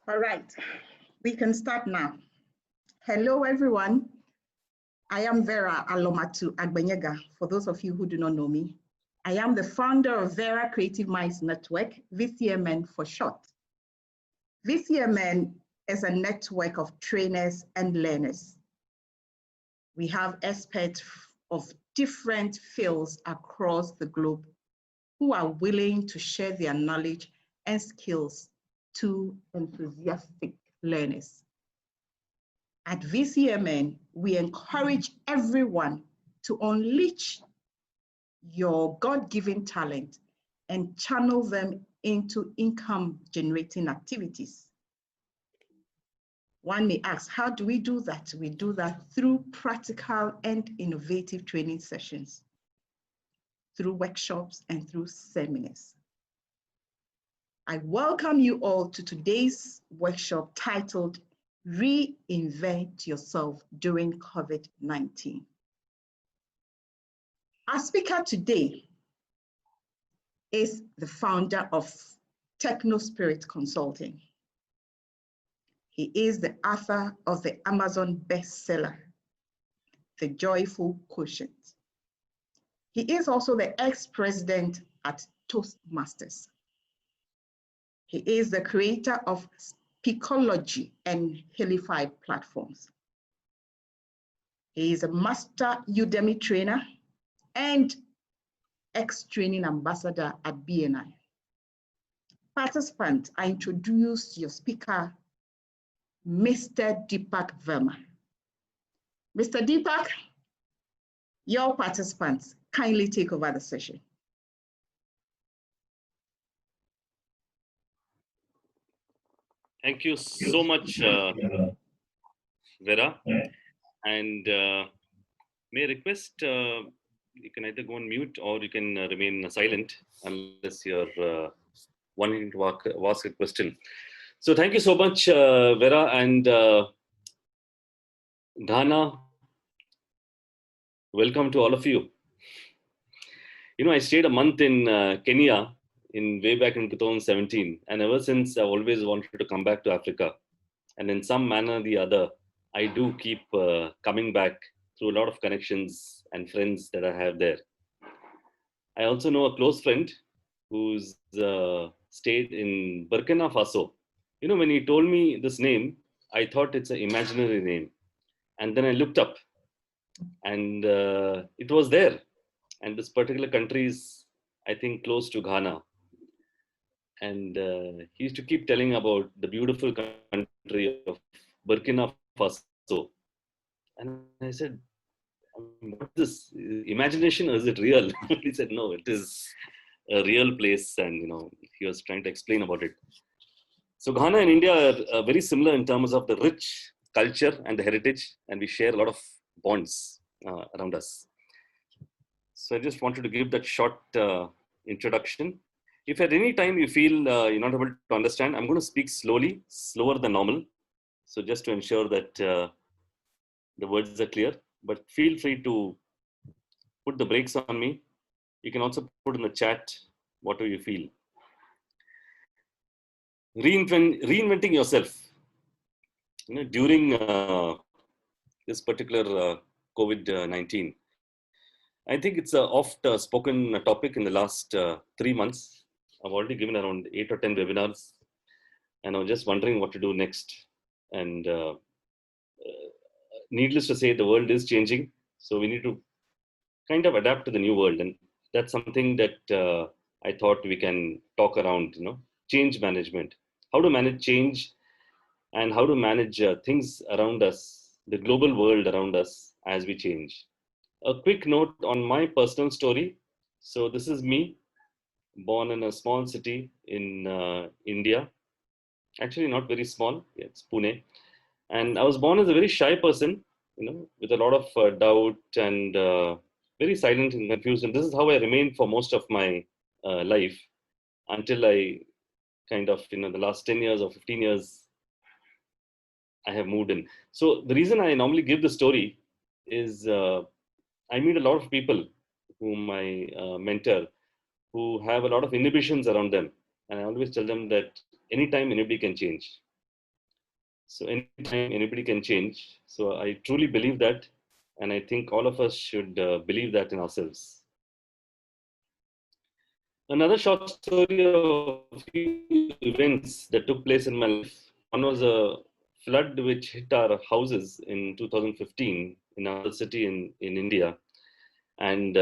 All right, we can start now. Hello, everyone. I am Vera Alomatu Agbenyega, for those of you who do not know me. I am the founder of Vera Creative Minds Network, VCMN for short. VCMN is a network of trainers and learners. We have experts of different fields across the globe who are willing to share their knowledge and skills to enthusiastic learners. At VCMN, we encourage everyone to unleash your God-given talent and channel them into income-generating activities. One may ask, how do we do that? We do that through practical and innovative training sessions, through workshops and through seminars. I welcome you all to today's workshop titled Reinvent Yourself During COVID-19. Our speaker today is the founder of TechnoSpirit Consulting. He is the author of the Amazon bestseller, The Joyful Quotient. He is also the ex-president at Toastmasters. He is the creator of Speakology and Helify platforms. He is a master Udemy trainer and ex-training ambassador at BNI. Participants, I introduce your speaker, Mr. Deepak Verma. Mr. Deepak, your participants kindly take over the session. Thank you so much, Vera. And may I request, you can either go on mute or you can remain silent unless you're wanting to ask a question. So thank you so much, Vera and Ghana. Welcome to all of you. You know, I stayed a month in Kenya way back in 2017, and ever since I've always wanted to come back to Africa. And in some manner or the other, I do keep coming back through a lot of connections and friends that I have there. I also know a close friend who's stayed in Burkina Faso. You know, when he told me this name, I thought it's an imaginary name. And then I looked up and it was there. And this particular country is, I think, close to Ghana. And he used to keep telling about the beautiful country of Burkina Faso. And I said, what's this? Imagination or is it real? He said, no, it is a real place. And, you know, he was trying to explain about it. So Ghana and India are very similar in terms of the rich culture and the heritage. And we share a lot of bonds around us. So I just wanted to give that short introduction. If at any time you feel you're not able to understand, I'm going to speak slowly, slower than normal. So just to ensure that the words are clear, but feel free to put the brakes on me. You can also put in the chat whatever you feel. Reinventing yourself. You know, during this particular COVID-19, I think it's an oft-spoken topic in the last 3 months. I've already given around 8 or 10 webinars, and I was just wondering what to do next. And needless to say, the world is changing, so we need to kind of adapt to the new world, and that's something that I thought we can talk around. You know, change management, how to manage change, and how to manage things around us, the global world around us as we change. A quick note on my personal story. So this is me, born in a small city in India. Actually, not very small. It's Pune. And I was born as a very shy person, you know, with a lot of doubt and very silent and confused. And this is how I remained for most of my life until I kind of, you know, the last 10 years or 15 years, I have moved in. So the reason I normally give the story is I meet a lot of people whom I mentor who have a lot of inhibitions around them. And I always tell them that anytime anybody can change. So anytime anybody can change. So I truly believe that, and I think all of us should believe that in ourselves. Another short story of a few events that took place in my life. One was a flood which hit our houses in 2015 in another city in India. And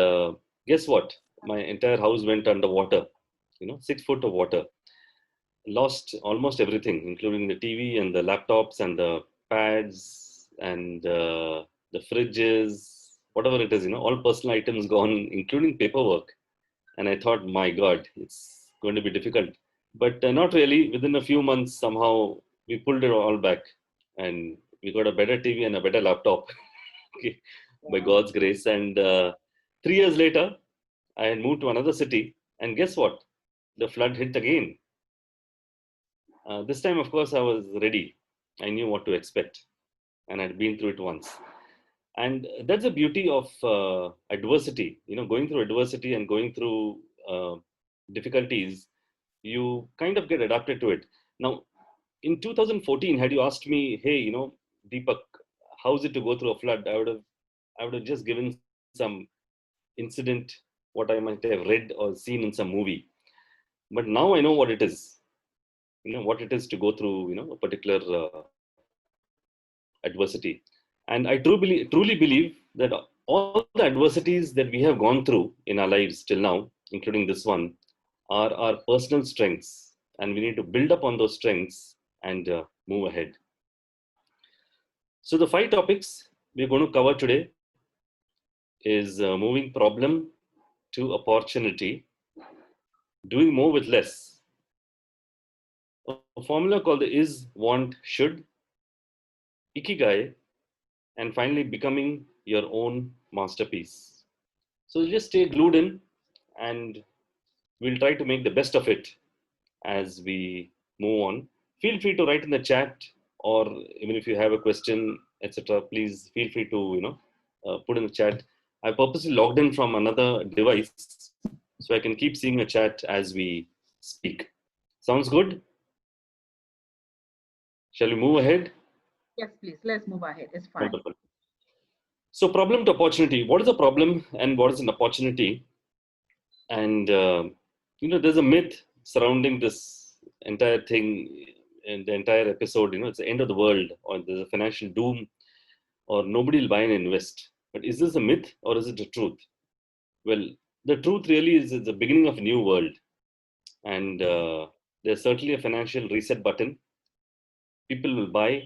guess what? My entire house went underwater, 6 foot of water. Lost almost everything, including the TV and the laptops and the pads and the fridges, whatever it is, all personal items gone, including paperwork. And I thought, my God, it's going to be difficult. But not really. Within a few months, somehow we pulled it all back, and we got a better TV and a better laptop, okay, by God's grace. And 3 years later, I had moved to another city, and guess what? The flood hit again. This time, of course, I was ready. I knew what to expect, and I'd been through it once. And that's the beauty of adversity. Going through adversity and going through difficulties, you kind of get adapted to it. Now, in 2014, had you asked me, hey, Deepak, how's it to go through a flood? I would have just given some incident, what I might have read or seen in some movie. But now I know what it is. What it is to go through, a particular adversity. And I truly believe that all the adversities that we have gone through in our lives till now, including this one, are our personal strengths. And we need to build up on those strengths and move ahead. So the 5 topics we're going to cover today is moving problem to opportunity, doing more with less, a formula called the is, want, should, ikigai, and finally becoming your own masterpiece. So just stay glued in, and we'll try to make the best of it as we move on. Feel free to write in the chat, or even if you have a question, etc., please feel free to put in the chat. I purposely logged in from another device so I can keep seeing a chat as we speak. Sounds good? Shall we move ahead? Yes, please. Let's move ahead. It's fine. Wonderful. So problem to opportunity. What is a problem and what is an opportunity? And there's a myth surrounding this entire thing and the entire episode. It's the end of the world, or there's a financial doom, or nobody will buy and invest. But is this a myth or is it the truth? Well, the truth really is it's the beginning of a new world, and there's certainly a financial reset button. People will buy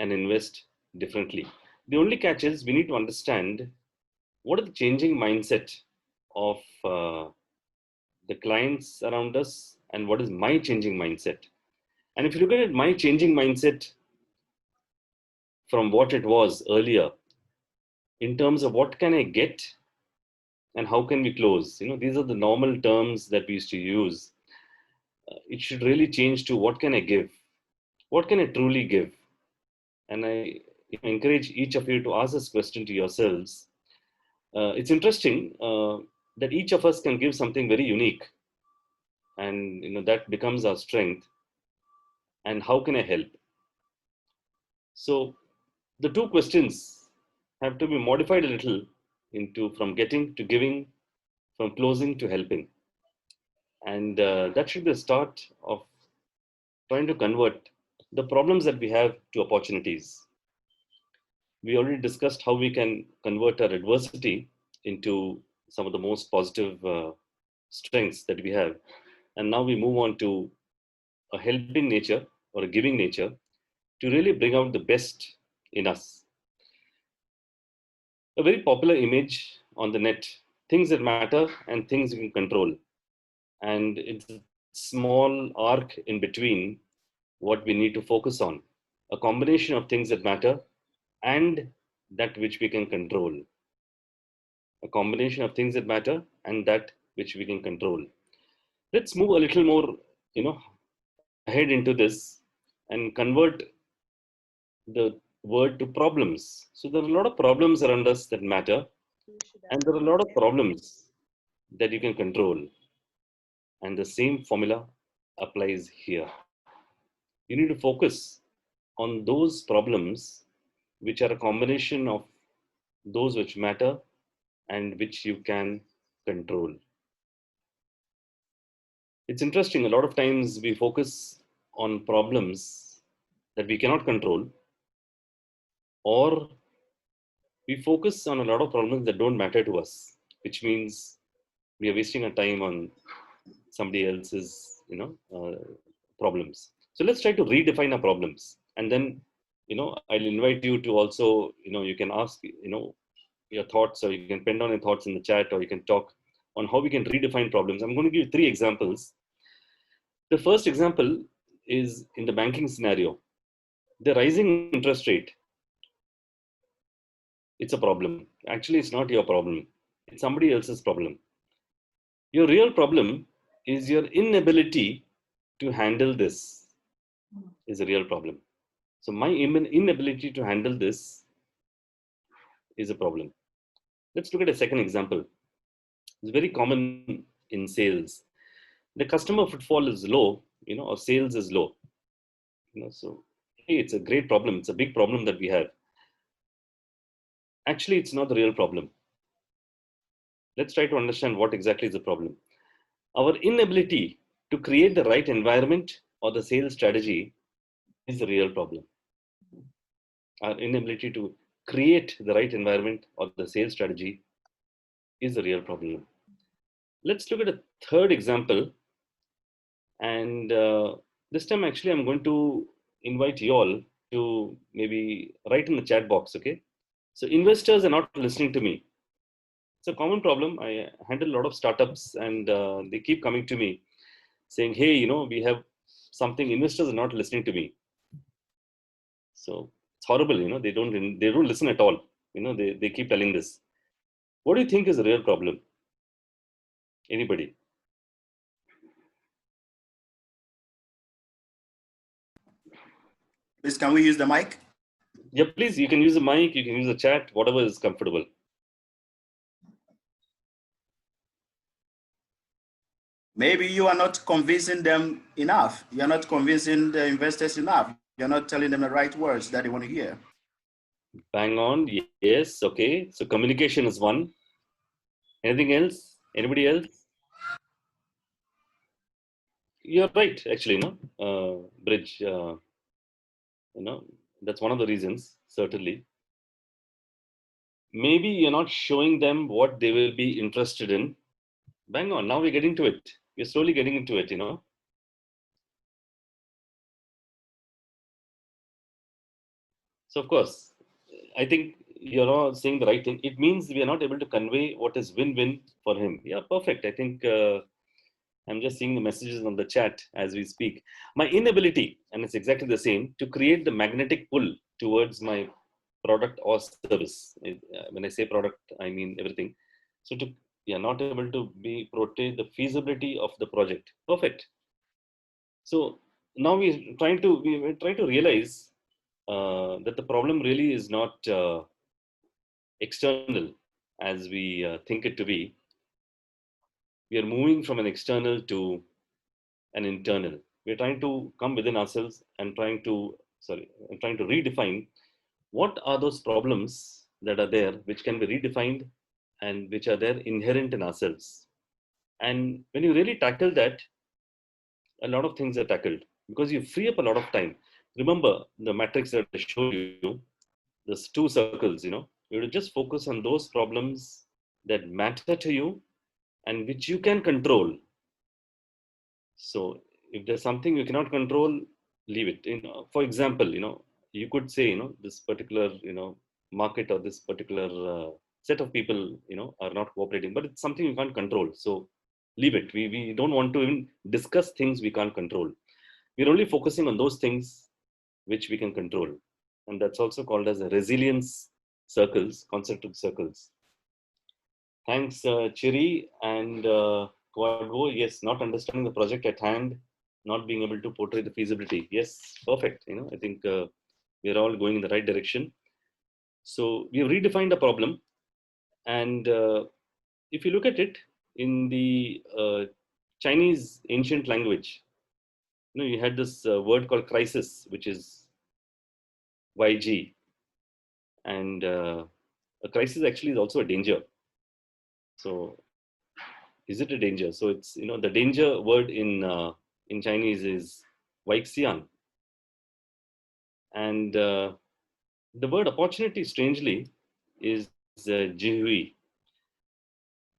and invest differently. The only catch is we need to understand what is the changing mindset of the clients around us, and what is my changing mindset. And if you look at it, my changing mindset from what it was earlier, in terms of what can I get and how can we close, these are the normal terms that we used to use. It should really change to what can I give? What can I truly give? And I encourage each of you to ask this question to yourselves. It's interesting that each of us can give something very unique, and that becomes our strength. And how can I help? So the two questions have to be modified a little into from getting to giving, from closing to helping. And that should be the start of trying to convert the problems that we have to opportunities. We already discussed how we can convert our adversity into some of the most positive strengths that we have. And now we move on to a helping nature or a giving nature to really bring out the best in us. A very popular image on the net, things that matter and things you can control. And it's a small arc in between what we need to focus on, a combination of things that matter and that which we can control. A combination of things that matter and that which we can control. Let's move a little more, ahead into this and convert the word to problems. So there are a lot of problems around us that matter, and there are a lot of problems that you can control. And the same formula applies here. You need to focus on those problems which are a combination of those which matter and which you can control. It's interesting, a lot of times we focus on problems that we cannot control, or we focus on a lot of problems that don't matter to us, which means we are wasting our time on somebody else's, problems. So let's try to redefine our problems, and then, I'll invite you to also, you can ask, your thoughts, or you can pen down your thoughts in the chat, or you can talk on how we can redefine problems. I'm going to give you 3 examples. The first example is in the banking scenario. The rising interest rate, it's a problem. Actually, it's not your problem. It's somebody else's problem. Your real problem is your inability to handle this is a real problem. So my inability to handle this is a problem. Let's look at a second example. It's very common in sales. The customer footfall is low, or sales is low. So hey, it's a great problem. It's a big problem that we have. Actually, it's not the real problem. Let's try to understand what exactly is the problem. Our inability to create the right environment or the sales strategy is the real problem. Our inability to create the right environment or the sales strategy is the real problem. Let's look at a third example. And this time, actually, I'm going to invite you all to maybe write in the chat box, okay? So investors are not listening to me. It's a common problem. I handle a lot of startups, and they keep coming to me saying, hey, we have something, investors are not listening to me. So it's horrible, they don't listen at all. They keep telling this. What do you think is the real problem? Anybody? Please, can we use the mic? Yeah, please, you can use the mic, you can use the chat, whatever is comfortable. Maybe you are not convincing them enough. You're not convincing the investors enough. You're not telling them the right words that they want to hear. Bang on. Yes. Okay. So communication is one. Anything else? Anybody else? You're right, actually, Bridge, that's one of the reasons, certainly. Maybe you're not showing them what they will be interested in. Bang on. Now we're getting to it. We're slowly getting into it, So, of course, I think you're all saying the right thing. It means we are not able to convey what is win-win for him. Yeah, perfect. I think I'm just seeing the messages on the chat as we speak. My inability, and it's exactly the same, to create the magnetic pull towards my product or service. When I say product, I mean everything. So not able to portray the feasibility of the project. Perfect. So now we're trying to realize that the problem really is not external as we think it to be. We are moving from an external to an internal. We're trying to come within ourselves and trying to redefine what are those problems that are there, which can be redefined and which are there inherent in ourselves. And when you really tackle that, a lot of things are tackled because you free up a lot of time. Remember the matrix that I showed you, there's 2 circles, you have to just focus on those problems that matter to you and which you can control. So if there's something you cannot control, leave it. For example, you could say, this particular, market or this particular set of people, are not cooperating, but it's something you can't control. So leave it. We don't want to even discuss things we can't control. We're only focusing on those things which we can control. And that's also called as a resilience circles, concentric circles. Thanks, Chiri and Quadvo. Yes, not understanding the project at hand, not being able to portray the feasibility. Yes, perfect. I think we're all going in the right direction. So we have redefined the problem. And if you look at it in the Chinese ancient language, you had this word called crisis, which is YG. And a crisis actually is also a danger. So is it a danger? So it's, the danger word in Chinese is Weixian. And the word opportunity, strangely, is Jihui.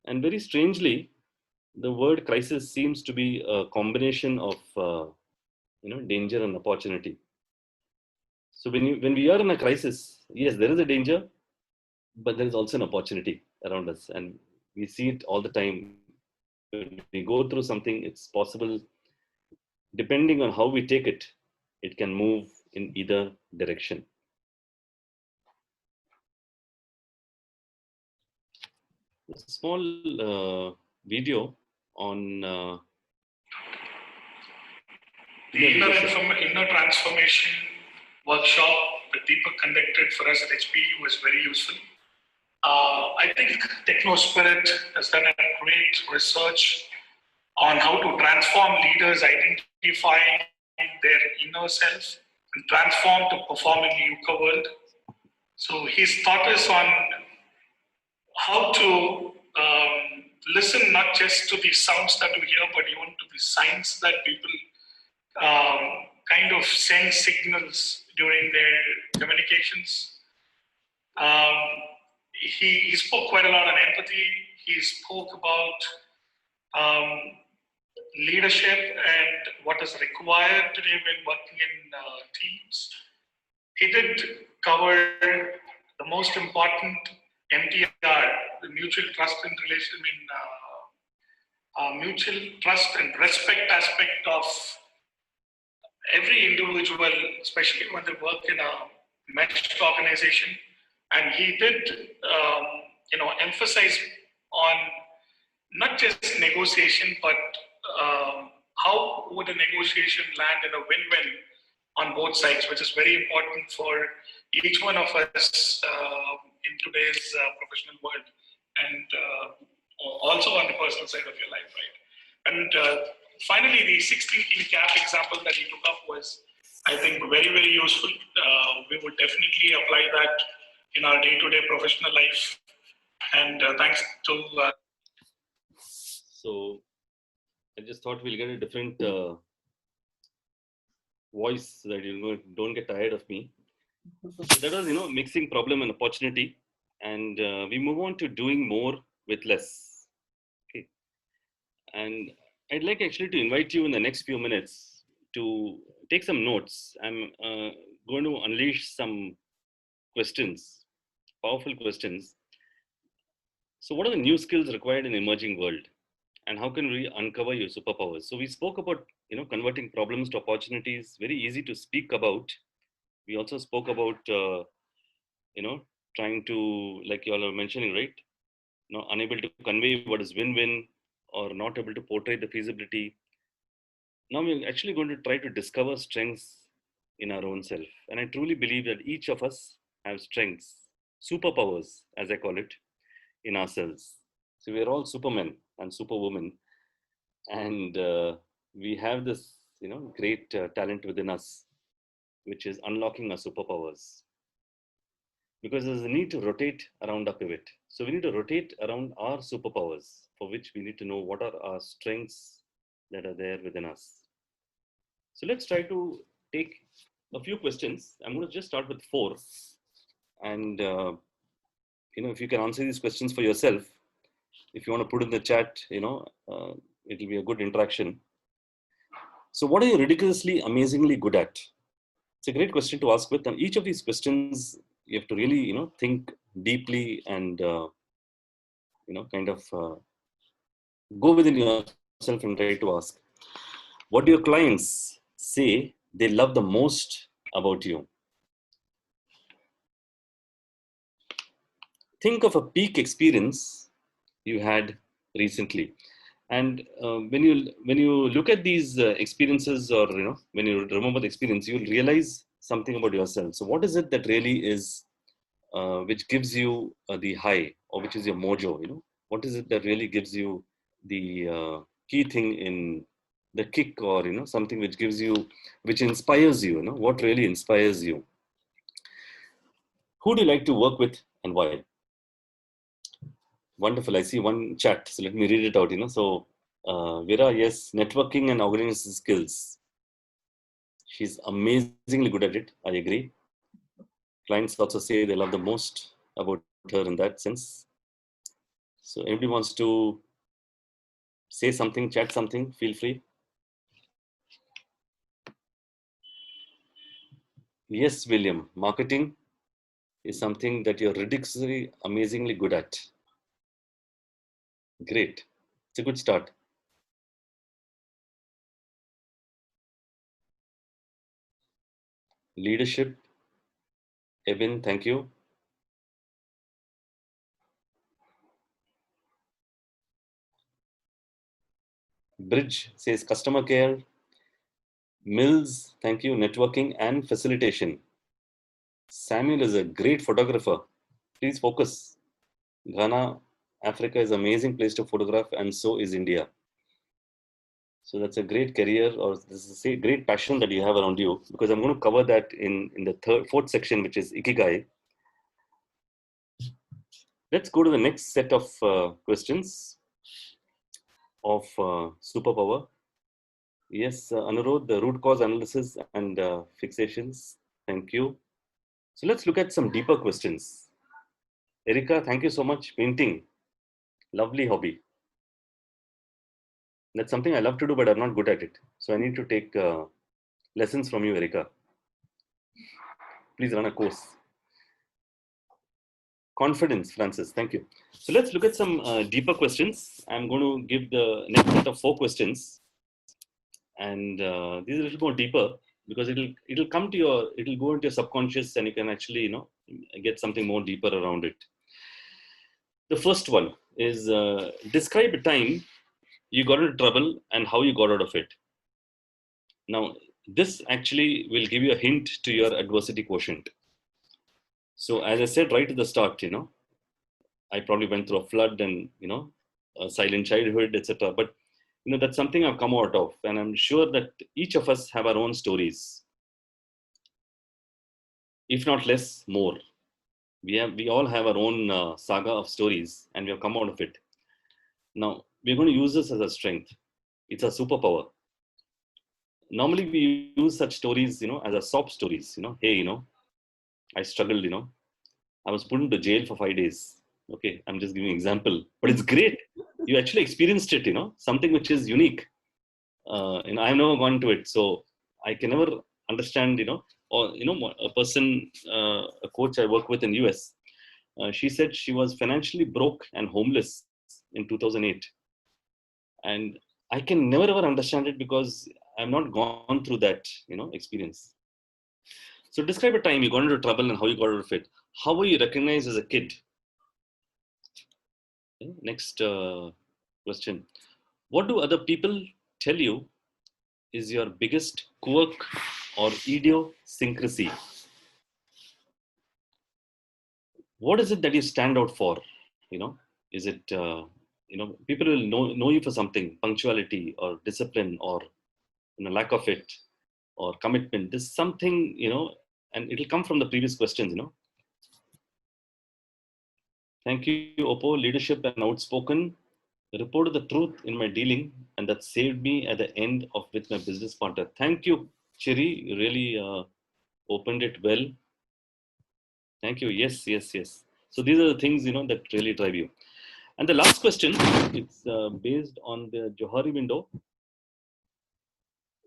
And very strangely, the word crisis seems to be a combination of danger and opportunity. So when we are in a crisis, yes, there is a danger, but there is also an opportunity around us, and we see it all the time. When we go through something, it's possible, depending on how we take it, it can move in either direction. A small video on the inner transformation workshop that Deepak conducted for us at HPE was very useful. I think TechnoSpirit has done a great research on how to transform leaders, identifying their inner self and transform to perform in the VUCA world. So he's taught us on how to listen not just to the sounds that we hear, but even to the signs that people kind of send signals during their communications. He spoke quite a lot on empathy. He spoke about leadership and what is required today when working in teams. He did cover the most important MTR, the mutual trust and relation, mutual trust and respect aspect of every individual, especially when they work in a meshed organization. And he did, emphasize on not just negotiation, but how would a negotiation land in a win-win on both sides, which is very important for each one of us in today's professional world, and also on the personal side of your life, right? And finally, the 16 cap example that he took up was, I think, very, very useful. We would definitely apply that in our day-to-day professional life. And thanks to... So I just thought we'll get a different voice so that you don't get tired of me. So that was, mixing problem and opportunity. And we move on to doing more with less. Okay. And I'd like actually to invite you in the next few minutes to take some notes. I'm going to unleash some questions, powerful questions. So what are the new skills required in the emerging world? And how can we uncover your superpowers? So we spoke about, converting problems to opportunities, very easy to speak about. We also spoke about, trying to, like you all are mentioning, right? Unable to convey what is win-win or not able to portray the feasibility. Now we're actually going to try to discover strengths in our own self. And I truly believe that each of us have strengths, superpowers, as I call it, in ourselves. So we're all supermen and superwomen. And we have this, great talent within us, which is unlocking our superpowers. Because there's a need to rotate around a pivot. So we need to rotate around our superpowers, for which we need to know what are our strengths that are there within us. So let's try to take a few questions. I'm going to just start with 4. And, if you can answer these questions for yourself, if you want to put in the chat, it'll be a good interaction. So what are you ridiculously, amazingly good at? It's a great question to ask with. And each of these questions, you have to really, think deeply and, kind of go within yourself and try to ask, what do your clients say they love the most about you? Think of a peak experience you had recently. And when you look at these experiences, or when you remember the experience, you'll realize something about yourself. So what is it that really is which gives you the high, or which is your mojo? What is it that really gives you the key thing in the kick, or something which gives you, which inspires you? What really inspires you? Who do you like to work with and why? Wonderful. I see one chat. So let me read it out. So Vera, yes, networking and organization skills. She's amazingly good at it. I agree. Clients also say they love the most about her in that sense. So anybody wants to say something, chat something, feel free. Yes, William, marketing is something that you're ridiculously, amazingly good at. Great. It's a good start. Leadership. Evan, thank you. Bridge says customer care. Mills, thank you. Networking and facilitation. Samuel is a great photographer. Please focus. Ghana, Africa is an amazing place to photograph, and so is India. So that's a great career, or this is a great passion that you have around you, because I'm going to cover that in the fourth section, which is Ikigai. Let's go to the next set of questions of superpower. Yes, Anirudh, the root cause analysis and fixations. Thank you. So let's look at some deeper questions. Erika, thank you so much. Painting, lovely hobby. That's something I love to do, but I'm not good at it. So I need to take lessons from you, Erika. Please run a course. Confidence, Francis, thank you. So let's look at some deeper questions. I'm going to give the next set of 4 questions. And these are a little more deeper because it'll come to it'll go into your subconscious and you can actually, get something more deeper around it. The first one is describe a time you got into trouble and how you got out of it. Now, this actually will give you a hint to your adversity quotient. So as I said right at the start, I probably went through a flood and, a silent childhood, etc. But, that's something I've come out of. And I'm sure that each of us have our own stories. If not less, more. We all have our own saga of stories and we have come out of it. Now, we're going to use this as a strength. It's a superpower. Normally, we use such stories, as a sob stories, hey, I struggled, I was put into jail for 5 days. Okay, I'm just giving an example, but it's great. You actually experienced it, something which is unique. And I've never gone to it. So I can never understand, or, a person, a coach I work with in US, she said she was financially broke and homeless in 2008. And I can never ever understand it because I've not gone through that, experience. So describe a time you got into trouble and how you got out of it. How were you recognized as a kid? Okay, next question. What do other people tell you is your biggest quirk or idiosyncrasy? What is it that you stand out for? Is it, people will know you for something, punctuality or discipline or lack of it or commitment. There's something, and it'll come from the previous questions, Thank you, Oppo. Leadership and outspoken. Reported the truth in my dealing, and that saved me at the end of with my business partner. Thank you, Chiri. You really opened it well. Thank you. Yes. So these are the things that really drive you. And the last question, it's based on the Johari window.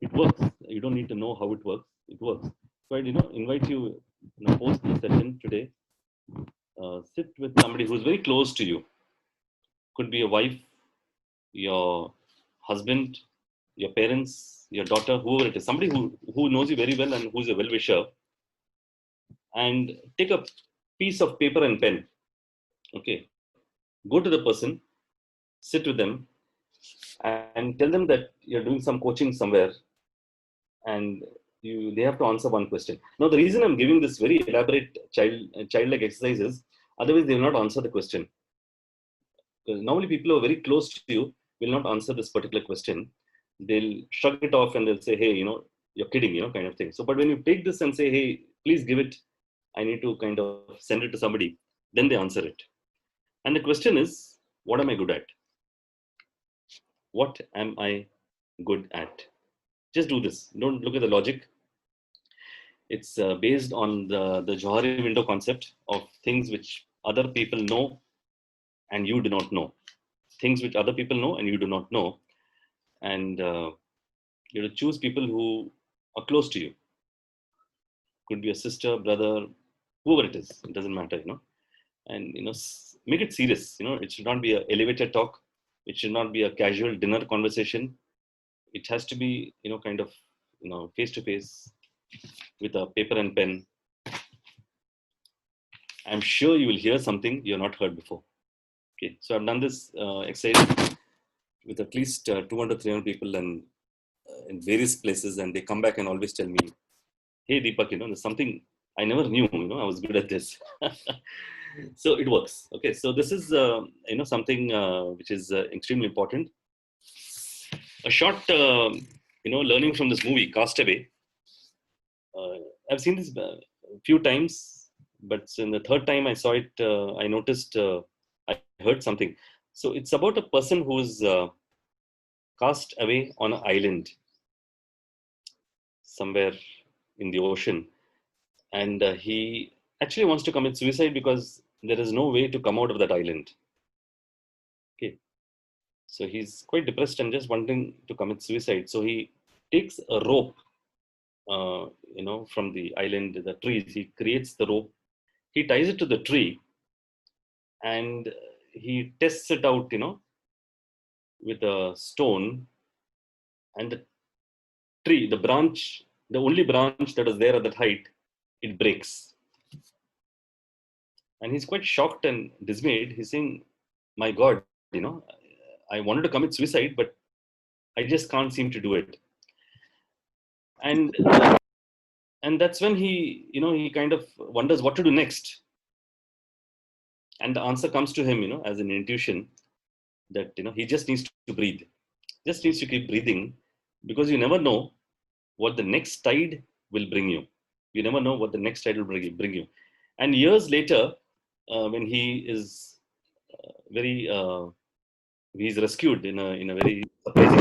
It works. You don't need to know how it works. It works. So I invite you, post the session today. Sit with somebody who's very close to you. Could be a wife, your husband, your parents, your daughter, whoever it is, somebody who knows you very well and who's a well-wisher, and take a piece of paper and pen. Okay, go to the person, sit with them, and tell them that you're doing some coaching somewhere, and they have to answer one question. Now, the reason I'm giving this very elaborate childlike exercise is, otherwise they will not answer the question. Because normally people who are very close to you will not answer this particular question. They'll shrug it off and they'll say, hey, you're kidding, kind of thing. So, but when you take this and say, hey, please give it I need to kind of send it to somebody. Then they answer it. And the question is, what am I good at? What am I good at? Just do this. Don't look at the logic. It's based on the Johari window concept of things which other people know and you do not know. Things which other people know and you do not know. And you have to choose people who are close to you. Could be a sister, brother, whoever it is. It doesn't matter, And, make it serious. It should not be an elevator talk. It should not be a casual dinner conversation. It has to be, kind of, face to face with a paper and pen. I'm sure you will hear something you have not heard before. Okay, so I've done this exercise with at least 200, 300 people and in various places, and they come back and always tell me, hey, Deepak, there's something I never knew, I was good at this. So it works. Okay, so this is, something which is extremely important. A short, learning from this movie, Castaway. I've seen this a few times, but in the third time I saw it, I noticed, I heard something. So it's about a person who's cast away on an island somewhere in the ocean. And he actually wants to commit suicide because there is no way to come out of that island. Okay. So he's quite depressed and just wanting to commit suicide. So he takes a rope, from the island, the trees. He creates the rope. He ties it to the tree and he tests it out, with a stone. And the tree, the branch, the only branch that was there at that height, it breaks. And he's quite shocked and dismayed. He's saying, my God, I wanted to commit suicide, but I just can't seem to do it. And that's when he kind of wonders what to do next. And the answer comes to him, as an intuition that, he just needs to breathe. Just needs to keep breathing, because you never know what the next tide will bring you. You never know what the next tide will bring you. And years later, when he is he's rescued in a very surprising.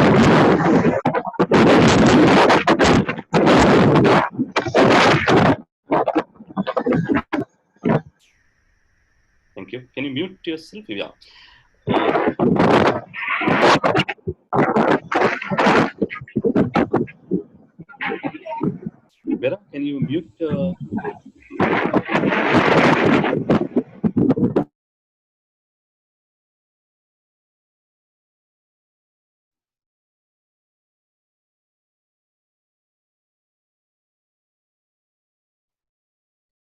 Thank you. Can you mute yourself? Yeah. Vera, can you mute?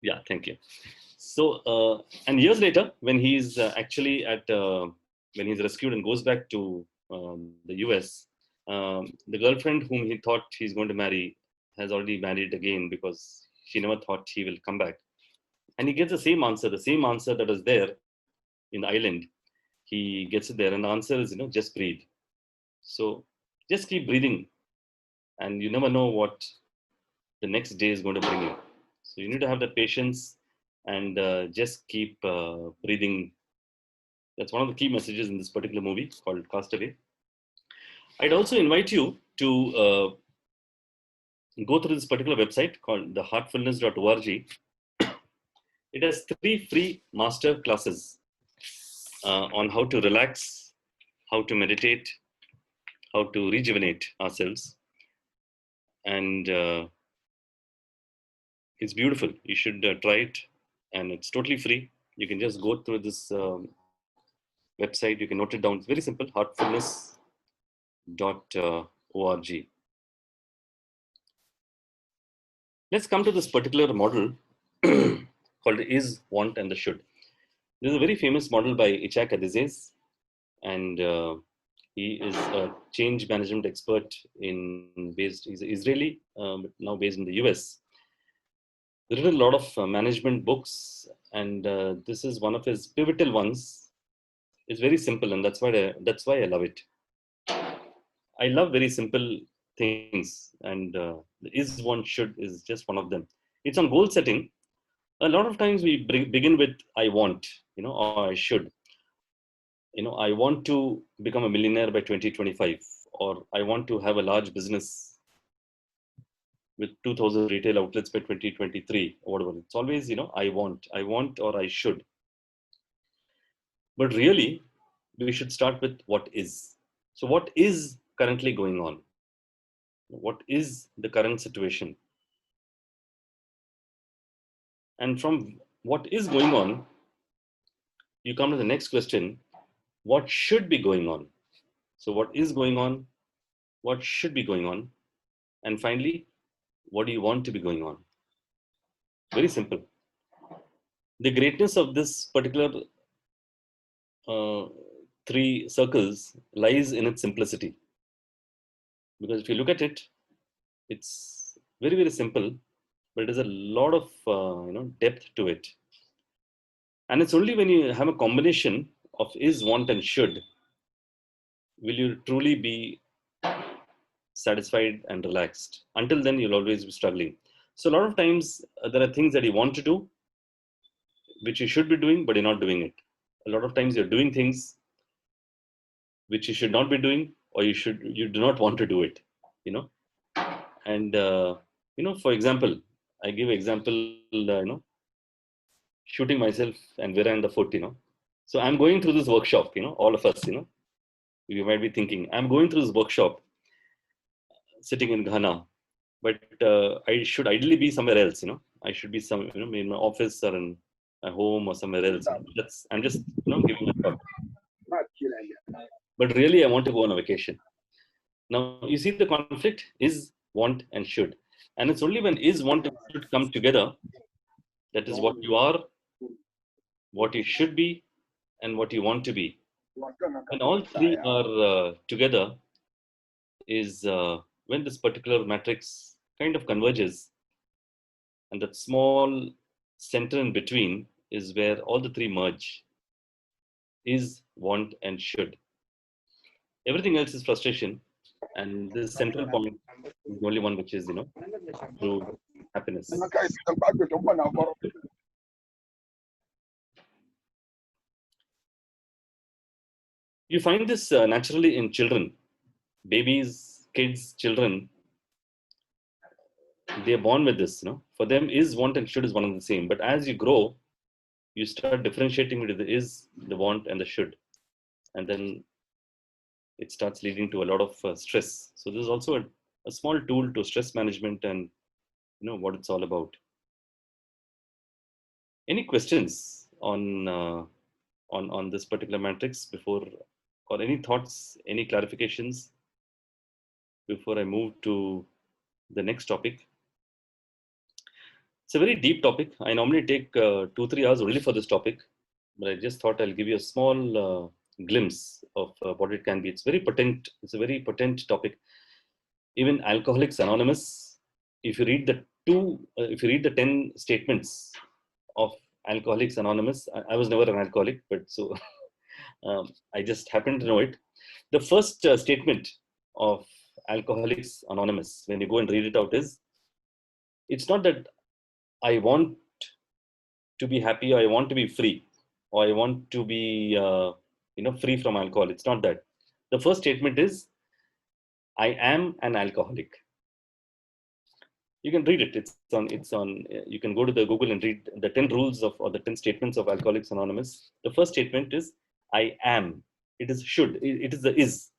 Yeah, thank you. So, and years later, when he's actually when he's rescued and goes back to the US, the girlfriend whom he thought he's going to marry has already married again, because she never thought he will come back. And he gets the same answer that was there in the island. He gets it there, and the answer is, just breathe. So just keep breathing, and you never know what the next day is going to bring you. So you need to have that patience and just keep breathing. That's one of the key messages in this particular movie called Castaway. I'd also invite you to go through this particular website called theheartfulness.org. It has 3 free master classes on how to relax, how to meditate, how to rejuvenate ourselves. And it's beautiful. You should try it, and it's totally free. You can just go through this website. You can note it down. It's very simple, heartfulness.org. Let's come to this particular model called the is, want, and the should. This is a very famous model by Ichak Adizes, and he is a change management expert he's Israeli, but now based in the US. He's written a lot of management books, and this is one of his pivotal ones. It's very simple, and that's why I love it. I love very simple things, and the is, want, should is just one of them. It's on goal setting. A lot of times we begin with I want, or I should. I want to become a millionaire by 2025, or I want to have a large business with 2000 retail outlets by 2023, or whatever. It's always, I want, or I should. But really, we should start with what is. So, what is currently going on? What is the current situation? And from what is going on, you come to the next question: what should be going on? So, what is going on? What should be going on? And finally, what do you want to be going on? Very simple. The greatness of this particular uh, three circles lies in its simplicity. Because if you look at it, it's very, very simple, but there's a lot of depth to it. And it's only when you have a combination of is, want, and should will you truly be satisfied and relaxed. Until then, you'll always be struggling. So a lot of times there are things that you want to do, which you should be doing, but you're not doing it. A lot of times you're doing things which you should not be doing, or you do not want to do it. And for example, I give example, shooting myself and where in the foot. So I'm going through this workshop. All of us. You might be thinking, I'm going through this workshop, sitting in Ghana, but I should ideally be somewhere else. I should be in my office or in my home or somewhere else. I'm just giving a thought. But really, I want to go on a vacation. Now, you see the conflict is, want, and should. And it's only when is, want, and should come together, that is what you are, what you should be, and what you want to be. When all three are together is when this particular matrix kind of converges. And that small center in between is where all the three merge. Is, want, and should. Everything else is frustration. And this central point is the only one which is, true happiness. You find this naturally in children, babies, kids, children. They are born with this. For them, is, want, and should is one and the same. But as you grow, you start differentiating between the is, the want, and the should, and then it starts leading to a lot of stress. So this is also a small tool to stress management and what it's all about. Any questions on this particular matrix before, or any thoughts, any clarifications before I move to the next topic? It's a very deep topic. I normally take 2-3 hours only for this topic, but I just thought I'll give you a small glimpse of what it can be. It's very potent. It's a very potent topic. Even Alcoholics Anonymous, if you read the 10 statements of Alcoholics Anonymous, I was never an alcoholic, but so I just happened to know it. The first statement of Alcoholics Anonymous, when you go and read it out, is it's not that I want to be happy, or I want to be free, or I want to be free from alcohol. It's not that. The first statement is I am an alcoholic. You can read it. It's on. You can go to the Google and read the 10 rules or the 10 statements of Alcoholics Anonymous. The first statement is I am. It is should. It is the is.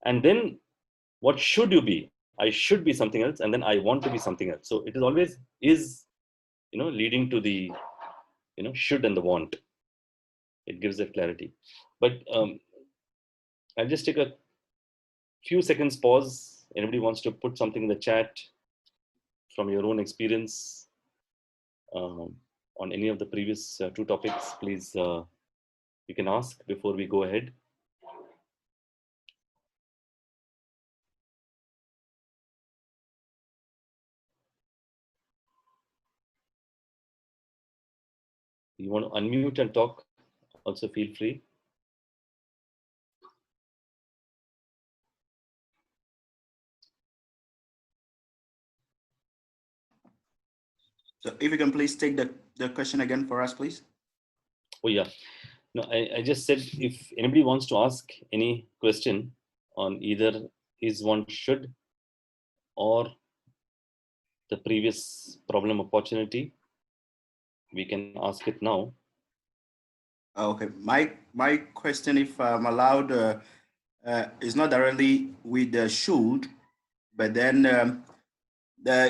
And then what should you be? I should be something else, and then I want to be something else. So it is always is, leading to the, should and the want. It gives that clarity. But I'll just take a few seconds pause. Anybody wants to put something in the chat from your own experience on any of the previous two topics, please, you can ask before we go ahead. You want to unmute and talk, also feel free. So if you can please take the question again for us, please. Oh yeah. No, I just said if anybody wants to ask any question on either is one should or the previous problem opportunity, we can ask it now. Okay, my question, if I'm allowed, is not directly with the should, but then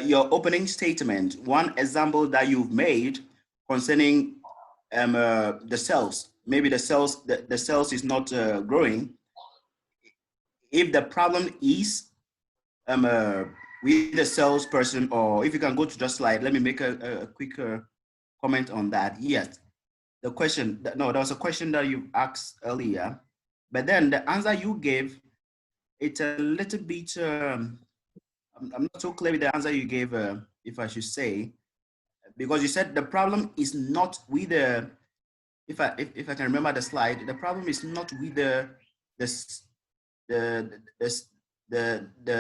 your opening statement, one example that you've made concerning the cells, maybe the cells is not growing. If the problem is with the salesperson, or if you can go to the slide, let me make a quick comment on that. Yes, the question, no, there was a question that you asked earlier, but then the answer you gave, it's a little bit, I'm not so clear with the answer you gave, if I should say, because you said the problem is not with the, if I can remember the slide, the problem is not with the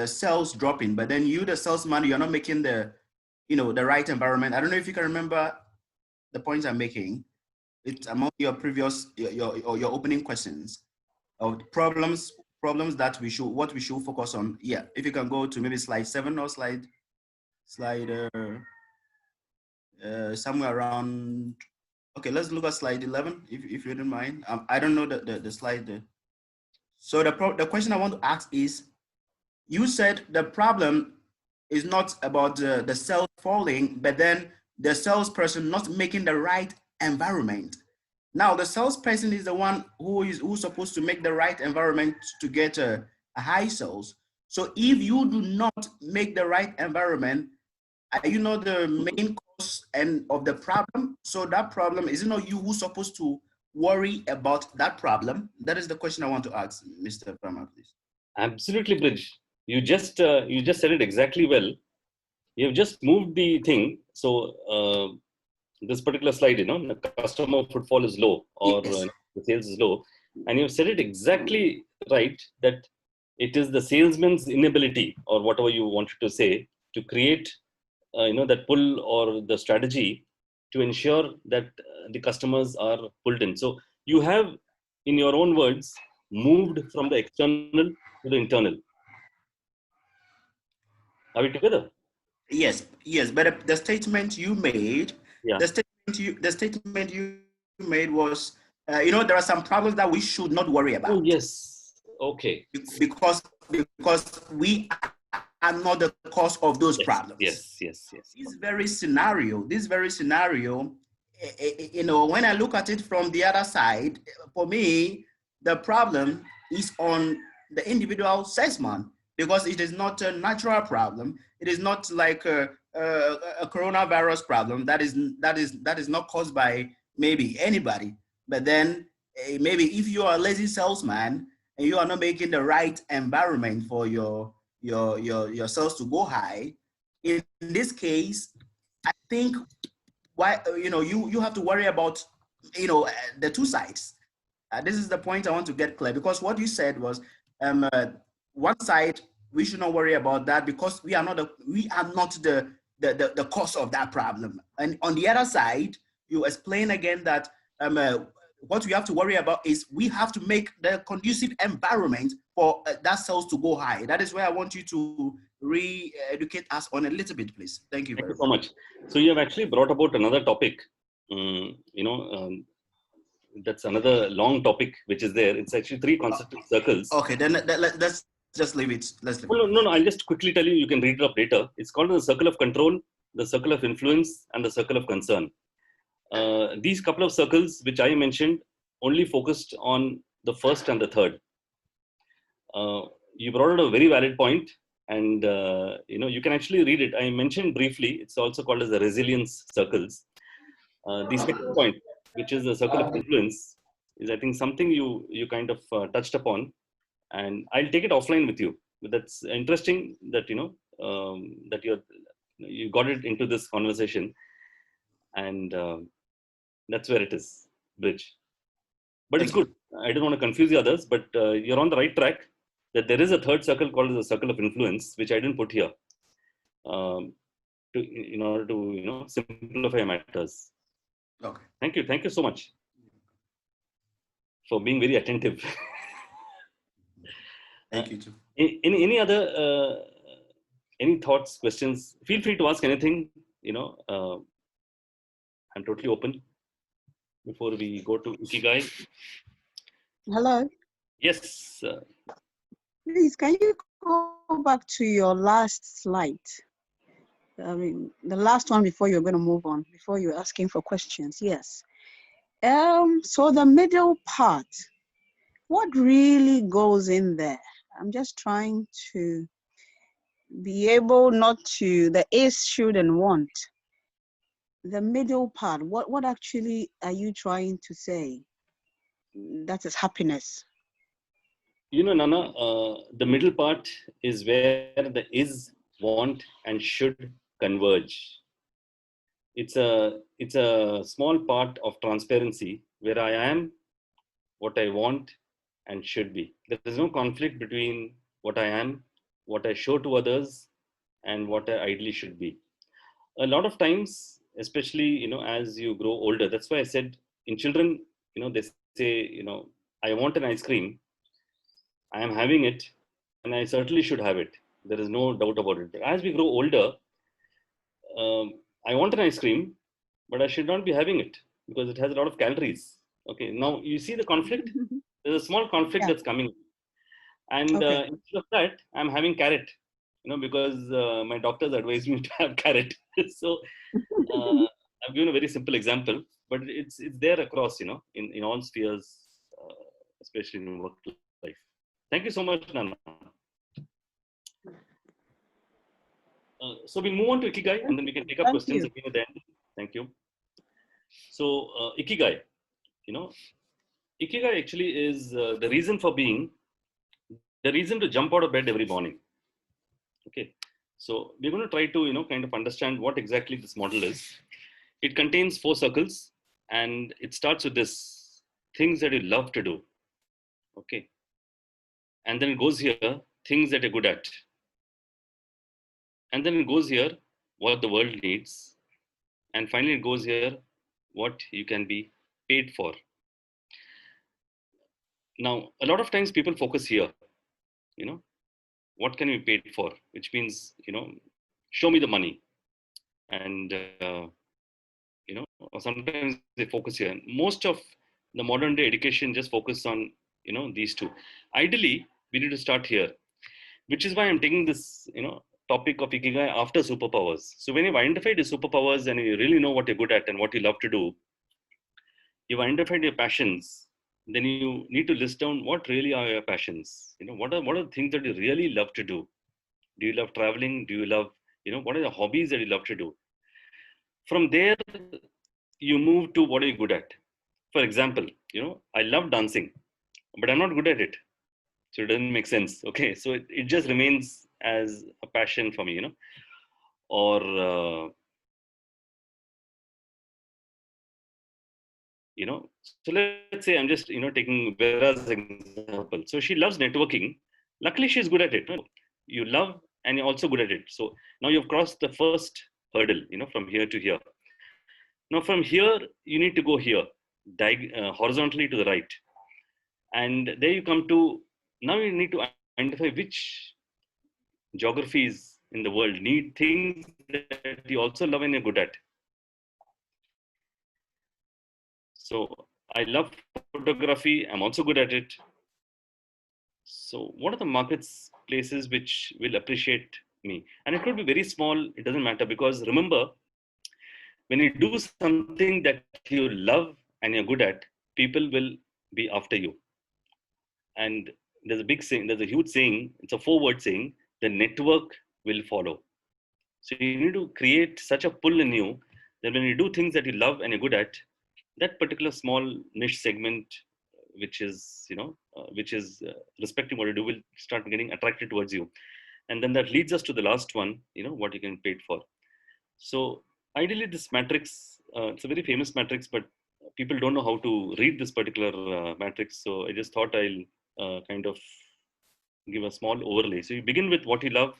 cells dropping, but then you, the salesman, you're not making the, the right environment. I don't know if you can remember the points I'm making. It's among your previous, your opening questions of problems that what we should focus on. Yeah, if you can go to maybe slide 7 or slide somewhere around. Okay, let's look at slide 11 if you don't mind. I don't know the slide there. So the question I want to ask is, you said the problem is not about the cells falling, but then the salesperson not making the right environment. Now, the salesperson is the one who's supposed to make the right environment to get a high sales. So if you do not make the right environment, are you not the main cause and of the problem? So that problem, is it not you who's supposed to worry about that problem? That is the question I want to ask, Mr. Brahma, please. Absolutely, Bridge. You just said it exactly well. You've just moved the thing. So this particular slide, the customer footfall is low, or Yes. the sales is low, and you've said it exactly right, that it is the salesman's inability, or whatever you wanted to say, to create that pull or the strategy to ensure that the customers are pulled in. So you have, in your own words, moved from the external to the internal. Are we together? Yes, but the statement you made, Yeah. the statement you made was, there are some problems that we should not worry about. Oh yes. Okay. Because we are not the cause of those problems. Yes. This very scenario, when I look at it from the other side, for me, the problem is on the individual salesman, because it is not a natural problem. It is not like a coronavirus problem that is not caused by maybe anybody. But then maybe if you are a lazy salesman and you are not making the right environment for your sales to go high, in this case, I think you have to worry about the two sides. This is the point I want to get clear, because what you said was one side we should not worry about that because we are not the cause of that problem, and on the other side you explain again that what we have to worry about is we have to make the conducive environment for that sales to go high. That is where I want you to re-educate us on a little bit, please. Thank you. Thank you so much. So you have actually brought about another topic. That's another long topic which is there. It's actually 3 concentric circles. Okay, then let's just leave it. No, I'll just quickly tell you. You can read it up later. It's called the circle of control, the circle of influence, and the circle of concern. These couple of circles which I mentioned only focused on the first and the third. You brought out a very valid point, and you can actually read it. I mentioned briefly. It's also called as the resilience circles. The second point, which is the circle of influence, is I think something you kind of touched upon, and I'll take it offline with you. But that's interesting that that you got it into this conversation, and that's where it is, Bridge. But it's good. I don't want to confuse the others, but you're on the right track. That there is a third circle called the circle of influence, which I didn't put here. in order to simplify matters. Okay. Thank you so much for being very attentive. Thank you too. Any other any thoughts, questions? Feel free to ask anything. I'm totally open. Before we go to Ikigai, Hello. yes. Please, can you go back to your last slide? I mean, the last one before you're going to move on, before you're asking for questions. Yes. So the middle part, what really goes in there? I'm just trying to be able not to, the is, should, and want. The middle part, what actually are you trying to say? That is happiness. Nana, the middle part is where the is, want, and should converge. It's a small part of transparency where I am, what I want, and should be. There is no conflict between what I am, what I show to others, and what I ideally should be. A lot of times, especially as you grow older, that's why I said in children, they say, I want an ice cream, I am having it, and I certainly should have it. There is no doubt about it. But as we grow older, I want an ice cream, but I should not be having it because it has a lot of calories. Okay, now you see the conflict. There's a small conflict Yeah. that's coming, and Okay. instead of that, I'm having carrot. Because my doctors advised me to have carrot. So I've given a very simple example, but it's there across, in all spheres, especially in work life. Thank you so much, Nana. So we'll move on to Ikigai, and then we can take up Thank questions you. again at the end. Thank you. So Ikigai, Ikigai actually is the reason for being, the reason to jump out of bed every morning. Okay. So we're going to try to, kind of understand what exactly this model is. It contains 4 circles, and it starts with this: things that you love to do. Okay. And then it goes here, things that you're good at. And then it goes here, what the world needs. And finally, it goes here, what you can be paid for. Now, a lot of times people focus here, what can we be paid for? Which means, show me the money. And, or sometimes they focus here. Most of the modern day education just focus on, these two. Ideally, we need to start here, which is why I'm taking this, topic of Ikigai after superpowers. So when you've identified the superpowers and you really know what you're good at and what you love to do, you've identified your passions, then you need to list down what really are your passions. What are the things that you really love to do? Do you love traveling? Do you love, what are the hobbies that you love to do? From there, you move to what are you good at. For example, I love dancing, but I'm not good at it. So it doesn't make sense. Okay. So it just remains as a passion for me, or, so let's say I'm just, taking Vera's example. So she loves networking. Luckily, she's good at it. You love and you're also good at it. So now you've crossed the first hurdle, from here to here. Now from here, you need to go here, horizontally to the right. And there you come to, now you need to identify which geographies in the world need things that you also love and you're good at. So I love photography, I'm also good at it. So what are the markets, places which will appreciate me? And it could be very small, it doesn't matter, because remember, when you do something that you love and you're good at, people will be after you. And there's a big saying, there's a huge saying, it's a 4-word saying, the network will follow. So you need to create such a pull in you that when you do things that you love and you're good at, that particular small niche segment, which is, respecting what you do, will start getting attracted towards you. And then that leads us to the last one, what you can pay it for. So ideally this matrix, it's a very famous matrix, but people don't know how to read this particular matrix. So I just thought I'll kind of give a small overlay. So you begin with what you love,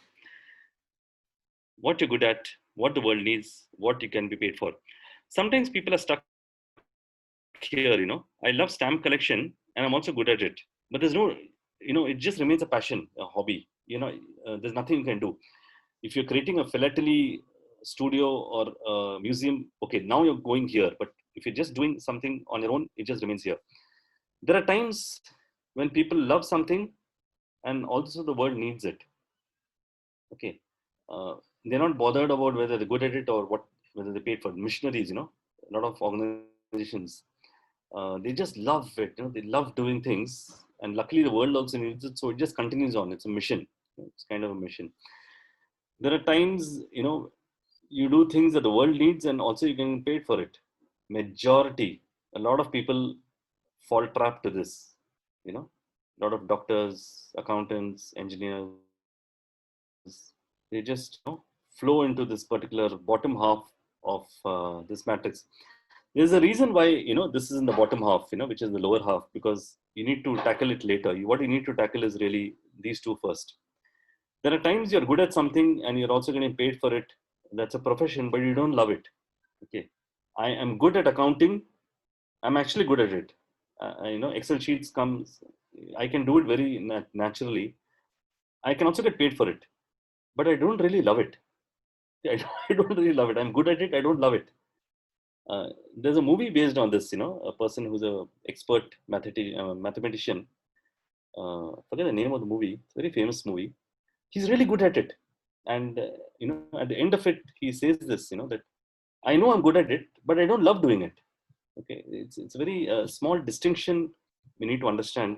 what you're good at, what the world needs, what you can be paid for. Sometimes people are stuck here, I love stamp collection and I'm also good at it, but there's no, it just remains a passion, a hobby, there's nothing you can do. If you're creating a philately studio or a museum, okay, now you're going here, but if you're just doing something on your own, it just remains here. There are times when people love something and also the world needs it. Okay. They're not bothered about whether they're good at it or whether they paid for missionaries, a lot of organizations. They just love it, they love doing things. And luckily the world also needs it. So it just continues on. It's a mission. It's kind of a mission. There are times, you do things that the world needs and also you can get paid for it. Majority, a lot of people fall trap to this, a lot of doctors, accountants, engineers, they just flow into this particular bottom half of this matrix. There's a reason why this is in the bottom half, which is the lower half, because you need to tackle it later. What you need to tackle is really these two first. There are times you're good at something and you're also getting paid for it. That's a profession, but you don't love it. Okay, I am good at accounting. I'm actually good at it. Excel sheets comes. I can do it very naturally. I can also get paid for it, but I don't really love it. I don't really love it. I'm good at it. I don't love it. There's a movie based on this. A person who's a expert mathematician. Forget the name of the movie. It's a very famous movie. He's really good at it, and at the end of it, he says this. That I know I'm good at it, but I don't love doing it. Okay, it's a very small distinction we need to understand.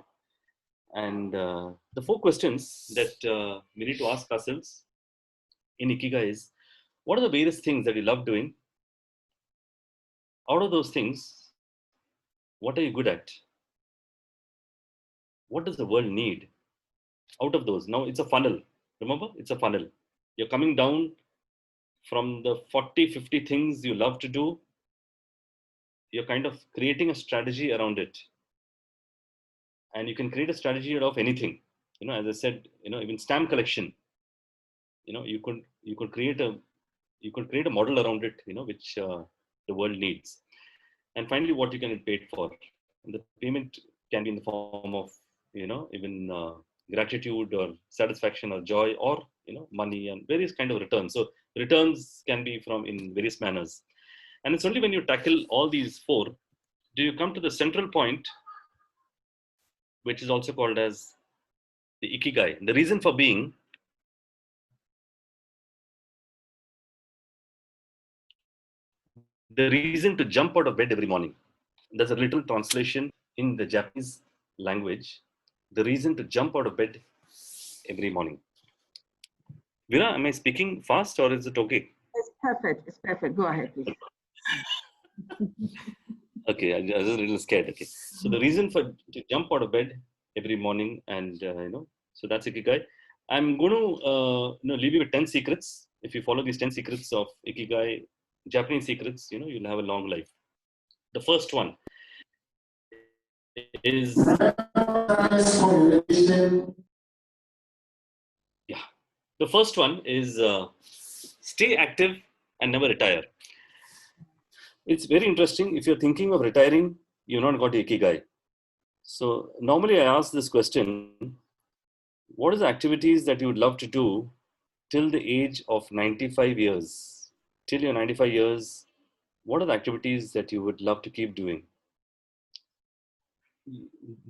And the 4 questions that we need to ask ourselves in Ikigai is, what are the various things that you love doing? Out of those things, what are you good at? What does the world need? Out of those, now it's a funnel. Remember, it's a funnel. You're coming down from the 40, 50 things you love to do. You're kind of creating a strategy around it. And you can create a strategy out of anything. As I said, even stamp collection, you could create a model around it, which the world needs. And finally, what you can get paid for. And the payment can be in the form of, even gratitude or satisfaction or joy, or money and various kind of returns. So returns can be from in various manners. And it's only when you tackle all these 4 do you come to the central point, which is also called as the Ikigai, the reason for being. The reason to jump out of bed every morning. There's a literal translation in the Japanese language. The reason to jump out of bed every morning. Veera, am I speaking fast or is it okay? It's perfect. It's perfect. Go ahead, please. Okay, I was a little scared. Okay, so the reason to jump out of bed every morning, and so that's Ikigai. I'm going to leave you with 10 secrets. If you follow these 10 secrets of Ikigai, Japanese secrets, you'll have a long life. The first one is, the first one is stay active and never retire. It's very interesting. If you're thinking of retiring, you've not got Ikigai. So normally I ask this question, what is the activities that you would love to do till the age of 95 years? Till you're 95 years, what are the activities that you would love to keep doing?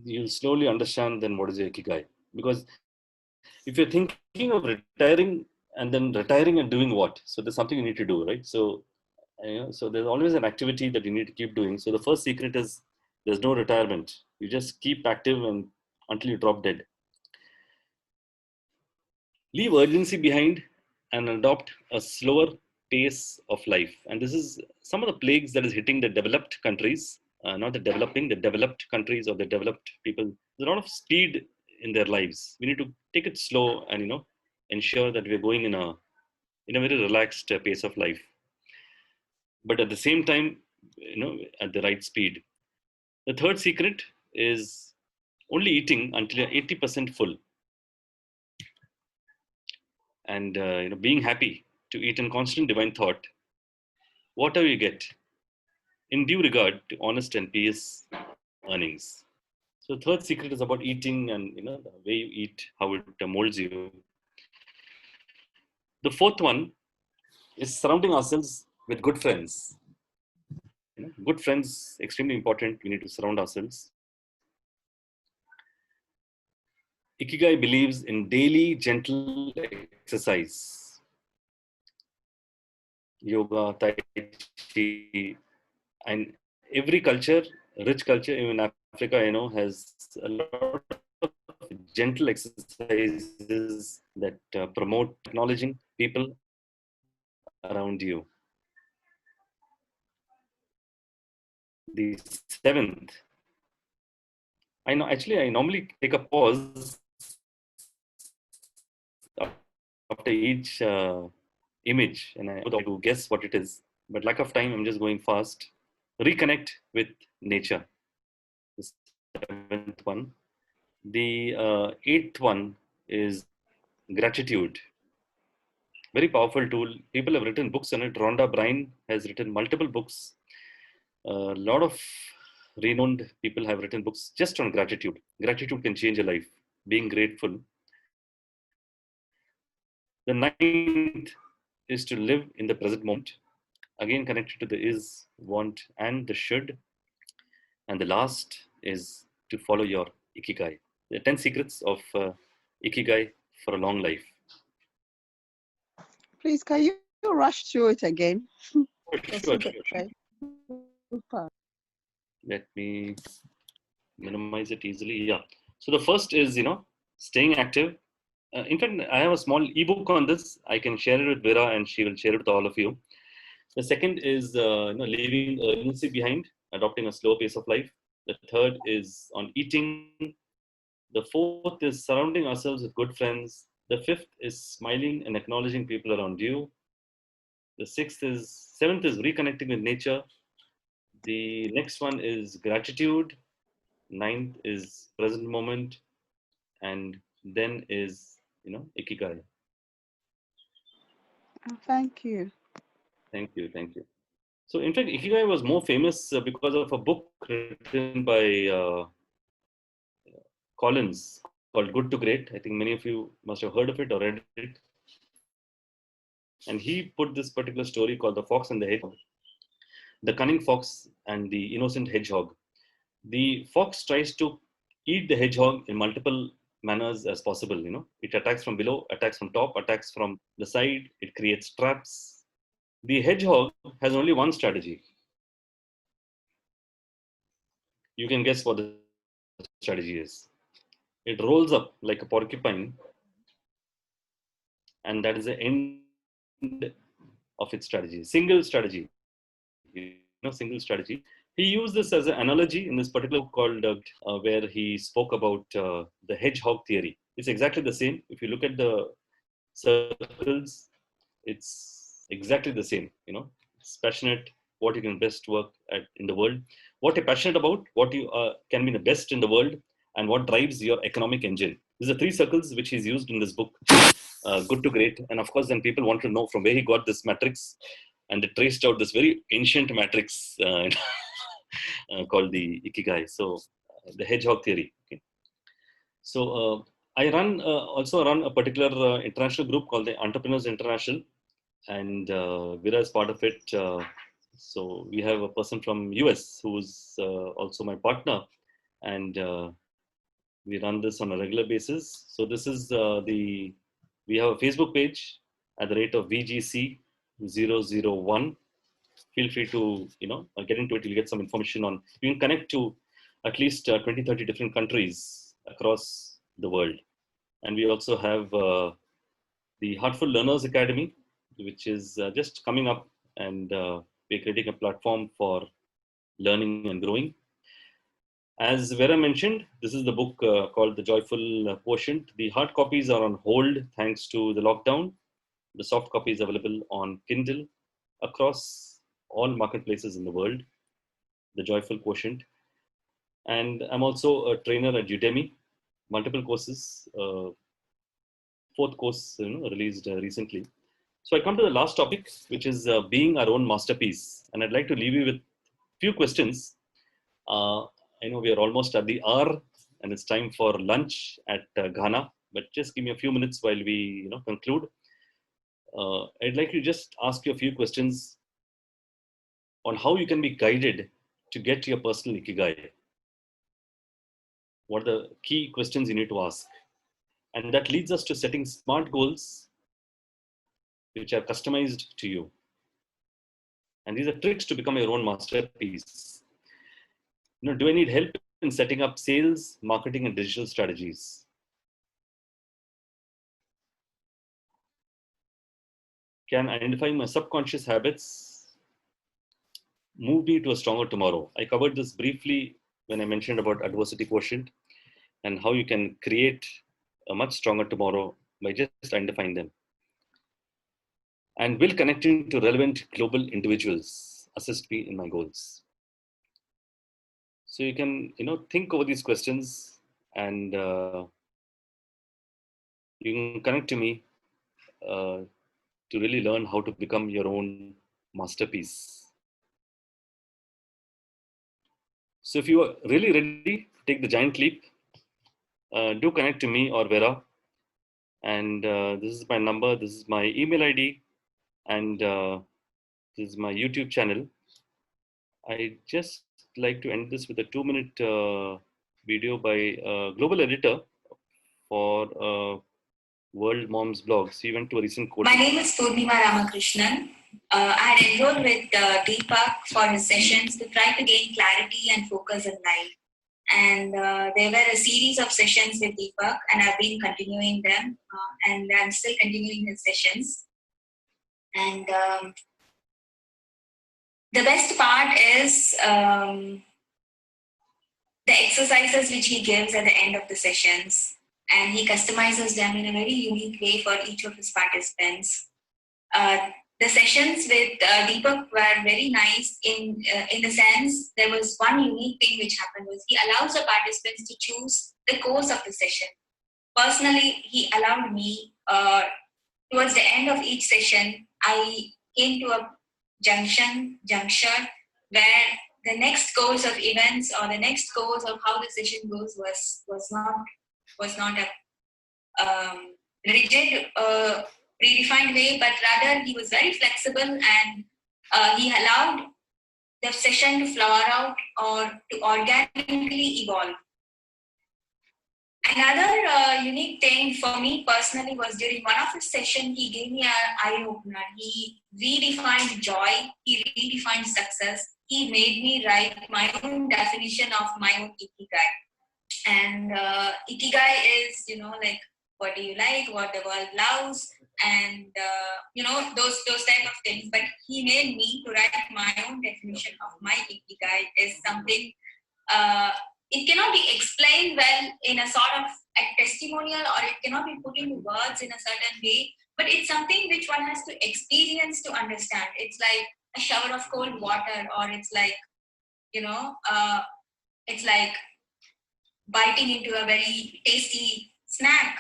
You'll slowly understand then what is your Ikigai. Because if you're thinking of retiring and then retiring and doing what? So there's something you need to do, right? So, so there's always an activity that you need to keep doing. So the first secret is there's no retirement. You just keep active and until you drop dead. Leave urgency behind and adopt a slower pace of life. And this is some of the plagues that is hitting the developed countries, not the developing, the developed countries or the developed people. There's a lot of speed in their lives. We need to take it slow and ensure that we're going in a very relaxed pace of life, but at the same time at the right speed. The third secret is only eating until you're 80% full, and being happy to eat in constant divine thought, whatever you get, in due regard to honest and pious earnings. So third secret is about eating and the way you eat, how it molds you. The fourth one is surrounding ourselves with good friends. Good friends, extremely important. We need to surround ourselves. Ikigai believes in daily gentle exercise. Yoga, Tai Chi, and every culture, rich culture, even Africa, has a lot of gentle exercises that promote acknowledging people around you. The seventh, I normally take a pause after each image and I have to guess what it is. But lack of time, I'm just going fast. Reconnect with nature. The seventh one. The eighth one is gratitude. Very powerful tool. People have written books on it. Rhonda Bryan has written multiple books. A lot of renowned people have written books just on gratitude. Gratitude can change a life. Being grateful. The ninth is to live in the present moment. Again, connected to the is, want, and the should. And the last is to follow your ikigai. The 10 secrets of ikigai for a long life. Please, can you rush through it again? Sure. Let me minimize it easily. Yeah. So the first is, staying active. In fact, I have a small ebook on this. I can share it with Vera and she will share it with all of you. The second is, leaving urgency behind, adopting a slow pace of life. The third is on eating. The fourth is surrounding ourselves with good friends. The fifth is smiling and acknowledging people around you. The seventh is reconnecting with nature. The next one is gratitude. Ninth is present moment. And then is, ikigai. Thank you. Thank you. So in fact, ikigai was more famous because of a book written by Collins called Good to Great. I think many of you must have heard of it or read it. And he put this particular story called The Fox and the Hedgehog. The cunning fox and the innocent hedgehog. The fox tries to eat the hedgehog in multiple manners as possible. It attacks from below, attacks from top, attacks from the side. It creates traps. The hedgehog has only one strategy. You can guess what the strategy is. It rolls up like a porcupine, and that is the end of its strategy. Single strategy. Single strategy. He used this as an analogy in this particular book called where he spoke about the hedgehog theory. It's exactly the same. If you look at the circles, it's exactly the same. It's passionate, what you can best work at in the world, what you're passionate about, what you can be the best in the world, and what drives your economic engine. These are three circles which he's used in this book, Good to Great. And of course, then people want to know from where he got this matrix, and they traced out this very ancient matrix called the Ikigai. So the hedgehog theory. Okay. So I also run a particular international group called the Entrepreneurs International, and Vera is part of it. So we have a person from US who's also my partner, and we run this on a regular basis. So this is we have a Facebook page at the rate of VGC001. Feel free to get into it. You'll get some information on. You can connect to at least 20-30 different countries across the world. And we also have the Heartful Learners Academy, which is just coming up, and we're creating a platform for learning and growing. As Vera mentioned, this is the book called The Joyful Quotient. The hard copies are on hold thanks to the lockdown. The soft copy is available on Kindle across all marketplaces in the world. The Joyful Quotient. And I'm also a trainer at Udemy, multiple courses. Fourth course released recently. So I come to the last topic, which is being our own masterpiece. And I'd like to leave you with a few questions. I know we are almost at the hour and it's time for lunch at Ghana, but just give me a few minutes while we conclude. I'd like to just ask you a few questions on how you can be guided to get to your personal ikigai. What are the key questions you need to ask? And that leads us to setting smart goals which are customized to you. And these are tricks to become your own masterpiece. Do I need help in setting up sales, marketing, and digital strategies? Can identifying my subconscious habits move me to a stronger tomorrow? I covered this briefly when I mentioned about adversity quotient and how you can create a much stronger tomorrow by just identifying them. And will connecting to relevant global individuals assist me in my goals? So you can, think over these questions and you can connect to me to really learn how to become your own masterpiece. So if you are really ready to take the giant leap, do connect to me or Vera. And this is my number, this is my email ID, and this is my YouTube channel. I just like to end this with a 2-minute video by global editor for World Moms blog. So he went to a recent quote. My name is Purnima Ramakrishnan. I had enrolled with Deepak for his sessions to try to gain clarity and focus in life. And there were a series of sessions with Deepak, and I've been continuing them, and I'm still continuing his sessions. And the best part is the exercises which he gives at the end of the sessions, and he customizes them in a very unique way for each of his participants. The sessions with Deepak were very nice in the sense there was one unique thing which happened was he allows the participants to choose the course of the session. Personally, he allowed me, towards the end of each session, I came to a juncture where the next course of events or the next course of how the session goes was not a rigid, predefined way, but rather he was very flexible and he allowed the session to flower out or to organically evolve. Another unique thing for me personally was during one of his sessions, he gave me an eye-opener. He redefined joy, he redefined success. He made me write my own definition of my own ikigai. And ikigai is, like, what do you like, what the world loves, and those type of things. But he made me to write my own definition of my ikigai is something. It cannot be explained well in a sort of a testimonial, or it cannot be put into words in a certain way. But it's something which one has to experience to understand. It's like a shower of cold water, or it's like it's like biting into a very tasty snack,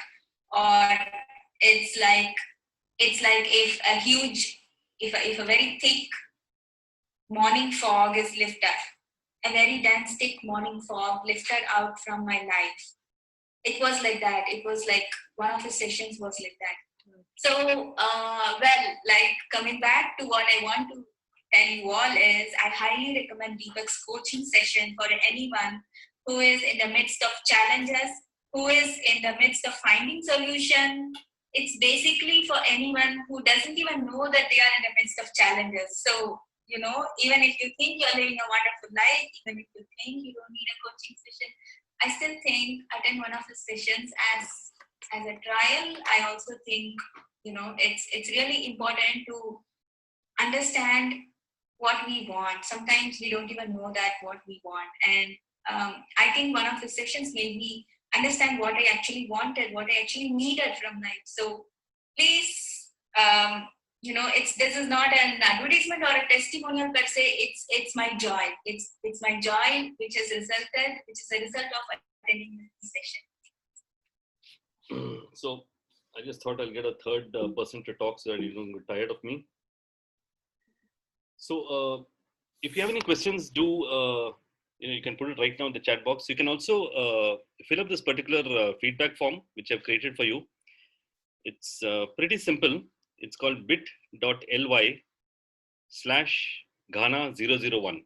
or it's like if a very thick morning fog is lifted, a very dense thick morning fog lifted out from my life. It was like that. It was like one of the sessions was like that. So coming back to what I want to tell you all is I highly recommend Deepak's coaching session for anyone who is in the midst of challenges, who is in the midst of finding solution. It's basically for anyone who doesn't even know that they are in the midst of challenges. So, even if you think you're living a wonderful life, even if you think you don't need a coaching session, I still think attend one of the sessions as a trial. I also think, it's really important to understand what we want. Sometimes we don't even know that what we want. And I think one of the sessions made me understand what I actually wanted, what I actually needed from life. So please, this is not an advertisement or a testimonial per se. It's my joy. It's my joy, which is a result of attending this session. So I just thought I'll get a third person to talk so that you don't get tired of me. So if you have any questions, do you can put it right now in the chat box. You can also fill up this particular feedback form which I've created for you. It's pretty simple. It's called bit.ly/Ghana001.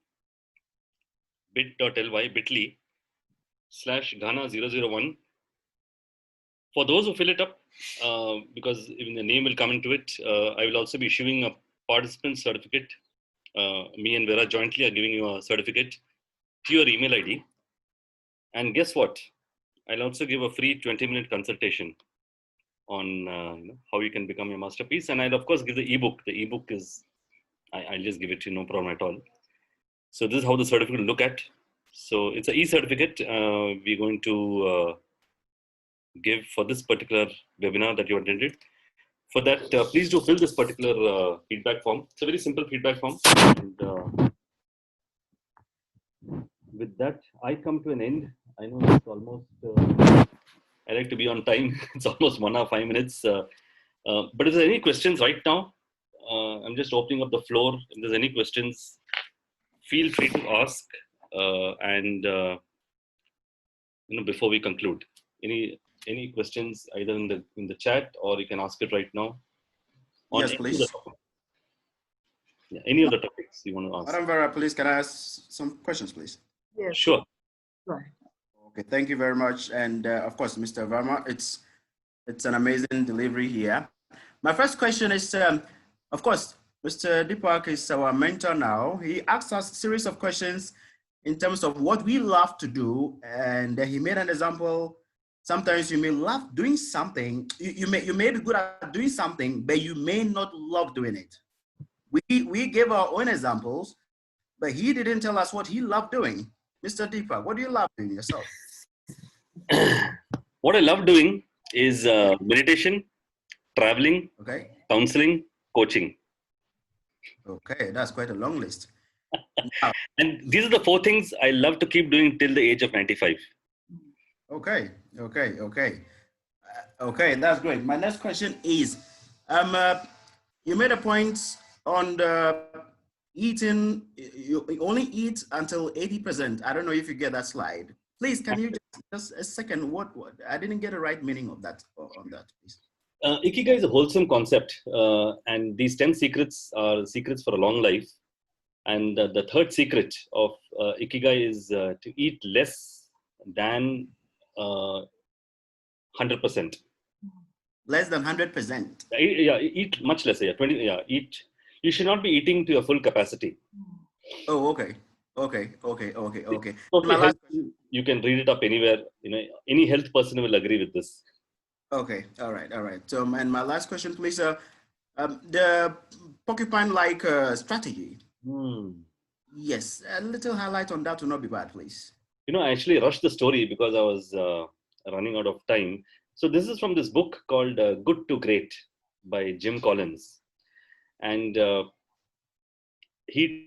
bit.ly/Ghana001. For those who fill it up, because even the name will come into it, I will also be issuing a participant certificate. Me and Vera jointly are giving you a certificate to your email ID. And guess what? I'll also give a free 20-minute consultation on how you can become a masterpiece. And I'll of course give the ebook. The ebook is, I'll just give it to you, no problem at all. So this is how the certificate will look at. So it's an e-certificate we're going to give for this particular webinar that you attended. For that, please do fill this particular feedback form. It's a very simple feedback form. And with that, I come to an end. I know it's almost, I like to be on time. It's almost 1 hour, 5 minutes. But if there's any questions right now, I'm just opening up the floor. If there's any questions, feel free to ask. Before we conclude, any questions either in the chat, or you can ask it right now. Yes, please. Yeah, any of the topics you want to ask. Madam Vera, please, can I ask some questions, please? Yes. Sure. Right. Okay, thank you very much. And of course, Mr. Verma, it's an amazing delivery here. My first question is, of course, Mr. Deepak is our mentor now. He asked us a series of questions in terms of what we love to do. And he made an example. Sometimes you may love doing something. You may be good at doing something, but you may not love doing it. We gave our own examples, but he didn't tell us what he loved doing. Mr. Deepak, what do you love doing yourself? What I love doing is meditation, traveling, Okay. counseling, coaching. Okay, that's quite a long list. And these are the 4 things I love to keep doing till the age of 95. Okay, that's great. My next question is, you made a point on the eating, you only eat until 80%. I don't know if you get that slide. Please, can you just a second, what I didn't get the right meaning of that, on that, please. Ikigai is a wholesome concept, and these 10 secrets are secrets for a long life. And the third secret of Ikigai is to eat less than 100%. Less than 100%. Yeah, eat much less. Yeah, 20. Yeah, eat. You should not be eating to your full capacity. Oh, okay. My last you can read it up anywhere. Any health person will agree with this. Okay. All right. So, and my last question, please. The porcupine-like strategy. Yes, a little highlight on that will not be bad, please. I actually rushed the story because I was running out of time. So this is from this book called Good to Great by Jim Collins. And he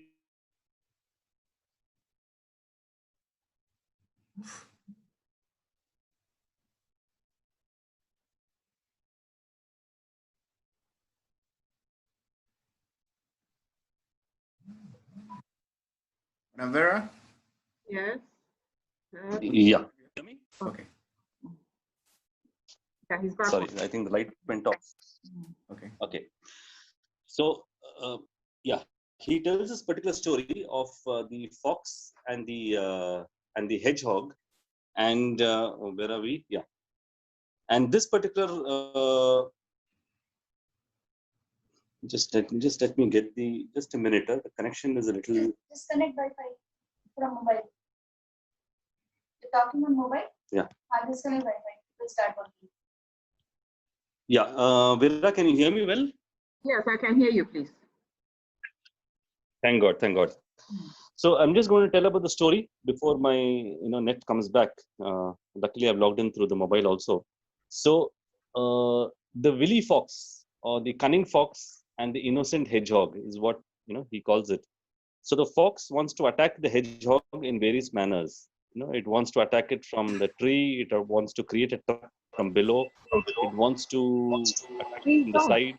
Vera? Yes. Yeah. Okay. Yeah, he's back. Sorry, I think the light went off. Okay. So, he tells this particular story of the fox and the hedgehog, and where are we? Yeah. And this particular just let me get just a minute. The connection is a little. Disconnect Wi-Fi from mobile. You're talking on mobile? Yeah. I'll disconnect Wi-Fi. We'll start working. Yeah. Vera, can you hear me well? Yes, I can hear you, please. Thank God. So I'm just going to tell about the story before my net comes back. Luckily, I've logged in through the mobile also. So the wily fox, or the cunning fox, and the innocent hedgehog is what he calls it. So the fox wants to attack the hedgehog in various manners. it wants to attack it from the tree. It wants to create a trap from below. It wants to attack it from the side.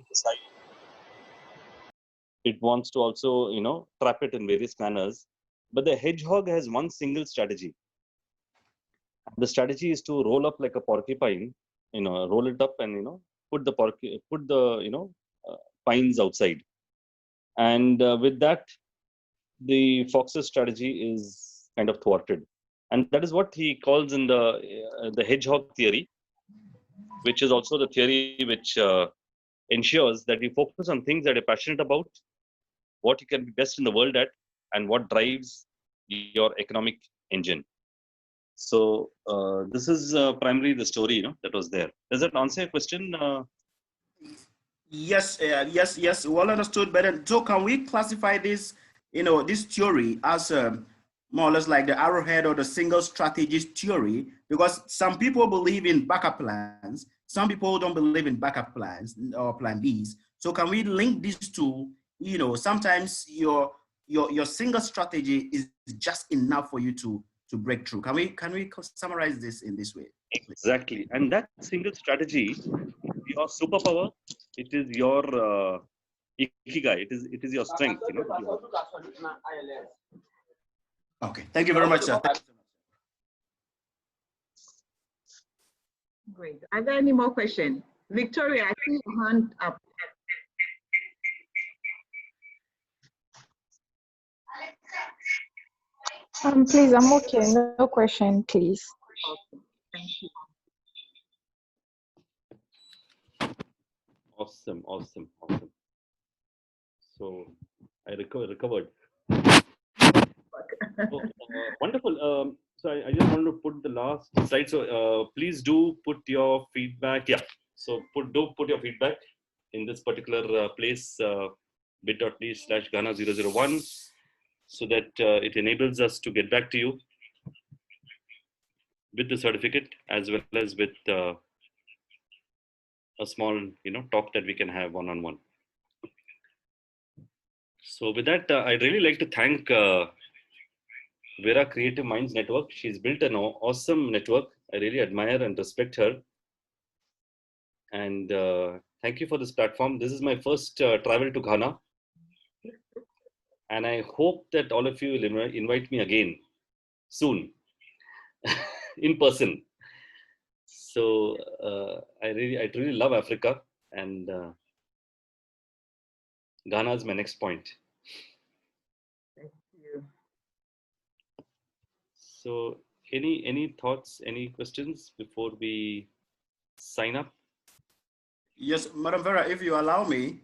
It wants to also, trap it in various manners. But the hedgehog has one single strategy. The strategy is to roll up like a porcupine, roll it up and, put the pines outside. And with that, the fox's strategy is kind of thwarted. And that is what he calls in the hedgehog theory, which is also the theory which ensures that you focus on things that you're passionate about, what you can be best in the world at, and what drives your economic engine. So this is primarily the story, that was there. Does that answer your question? Yes, yes, well understood. But so can we classify this, this theory as more or less like the arrowhead or the single strategist theory? Because some people believe in backup plans, some people don't believe in backup plans or plan Bs. So can we link these two? Sometimes your single strategy is just enough for you to break through. Can we summarize this in this way? Exactly, and that single strategy, your superpower, it is your ikigai. It is your strength. Okay, thank you very much, sir. Great. Are there any more questions? Victoria, I see your hand up. Please, I'm okay. No question, please. Okay, thank you. Awesome. So I recovered. Wonderful. So I just wanted to put the last slide. So please do put your feedback. Yeah. So do put your feedback in this particular place, bit.ly/Ghana001, so that it enables us to get back to you with the certificate as well as with a small, talk that we can have one-on-one. So with that, I'd really like to thank Vera Creative Minds Network. She's built an awesome network. I really admire and respect her. And thank you for this platform. This is my first travel to Ghana. And I hope that all of you will invite me again soon in person. So I really love Africa, and Ghana is my next point. Thank you. So any thoughts, any questions before we sign up? Yes, Madam Vera, if you allow me,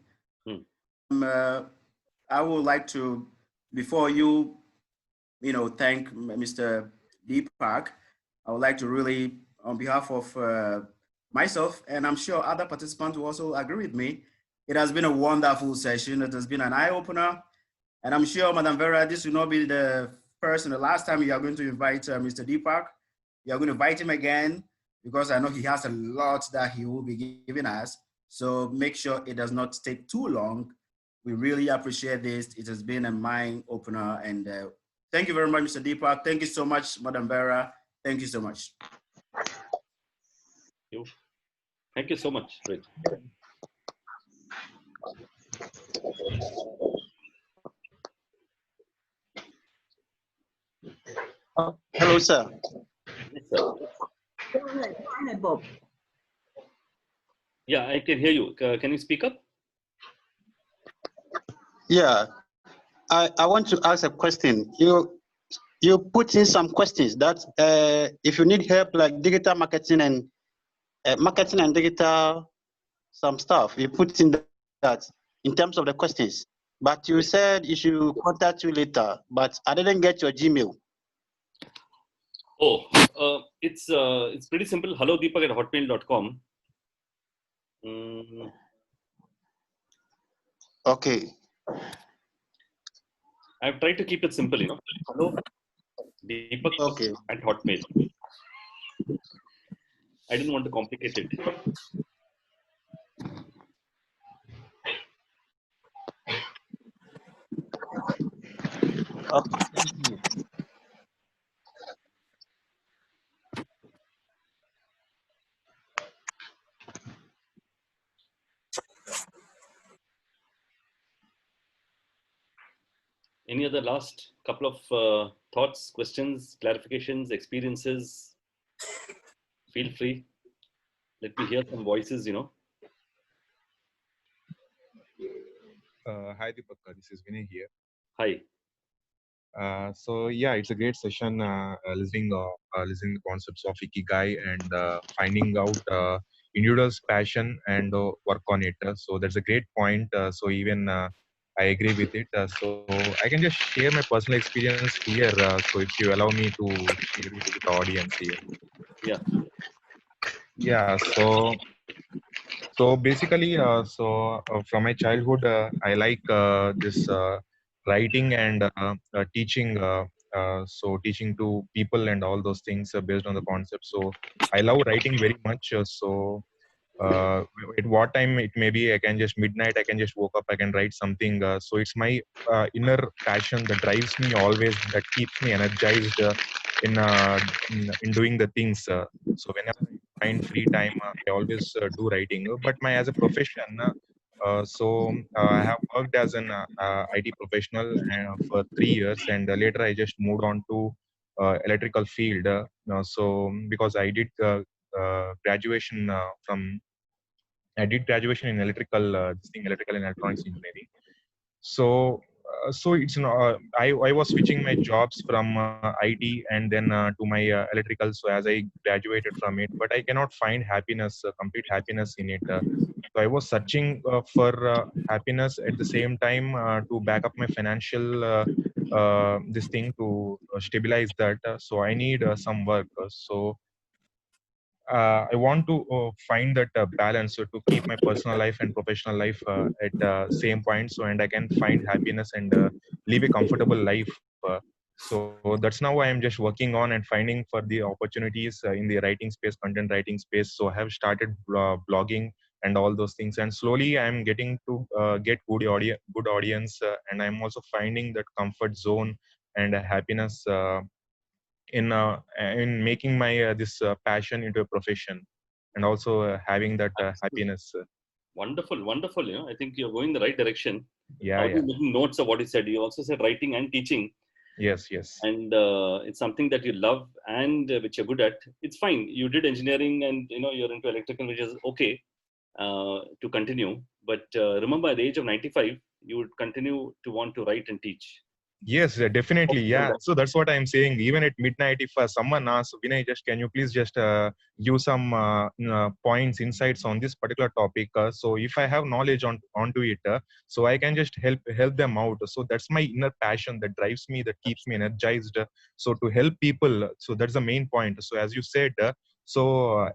I would like to, before you, thank Mr. Deepak, I would like to really, on behalf of myself, and I'm sure other participants will also agree with me, it has been a wonderful session. It has been an eye-opener. And I'm sure, Madam Vera, this will not be the first and the last time you are going to invite Mr. Deepak. You are going to invite him again, because I know he has a lot that he will be giving us. So make sure it does not take too long. We really appreciate this. It has been a mind opener. And thank you very much, Mr. Deepak. Thank you so much, Madam Vera. Thank you so much. Thank you so much, Rich. Hello, sir. Yes, sir. Go ahead, Bob. Yeah, I can hear you. Can you speak up? Yeah, I want to ask a question. You put in some questions that if you need help like digital marketing and digital some stuff, you put in that in terms of the questions. But you said you should contact you later, but I didn't get your Gmail. Oh, it's pretty simple. hellodeepak@hotmail.com. Okay. I've tried to keep it simple, Hello, Deepak at Hotmail. I didn't want to complicate it. Any other last couple of thoughts, questions, clarifications, experiences? Feel free. Let me hear some voices, Hi Deepak, this is Vinay here. Hi. So yeah, it's a great session listening the concepts of Ikigai and finding out individual's passion and work on it. So that's a great point. So even I agree with it. So I can just share my personal experience here. So if you allow me to share with the audience here. Yeah. Yeah. So basically, from my childhood, I like this writing and teaching. So teaching to people and all those things based on the concept. So I love writing very much. Uh, at what time it may be, I can just midnight, I can just woke up, I can write something. So it's my inner passion that drives me always, that keeps me energized in doing the things. So whenever I find free time, I always do writing. But my as a profession, I have worked as an IT professional for 3 years, and later I just moved on to electrical field. Because I did graduation in electrical and electronics engineering. So it's I was switching my jobs from IT and then to my electrical. So as I graduated from it, but I cannot find happiness, complete happiness in it. So I was searching for happiness at the same time to back up my financial this thing to stabilize that. So I need some work. I want to find that balance to keep my personal life and professional life at same point. So and I can find happiness and live a comfortable life. So that's now I am just working on and finding for the opportunities in the writing space, content writing space. So I have started blogging and all those things, and slowly I am getting to get good audience, and I'm also finding that comfort zone and happiness. In making my this passion into a profession, and also having that happiness. Wonderful, wonderful. I think you're going the right direction. I Yeah, was yeah. making notes of what you said. You also said writing and teaching, Yes. and it's something that you love and which you're good at. It's fine. You did engineering, and you're into electrical, which is okay to continue. But remember, at the age of 95, you would continue to want to write and teach. Yes, definitely. Focus on Yeah. that. So that's what I'm saying. Even at midnight, if someone asks, Vinay, just can you please just give some points, insights on this particular topic? So if I have knowledge onto it, so I can just help them out. So that's my inner passion that drives me, that keeps me energized. So to help people. So that's the main point. So as you said,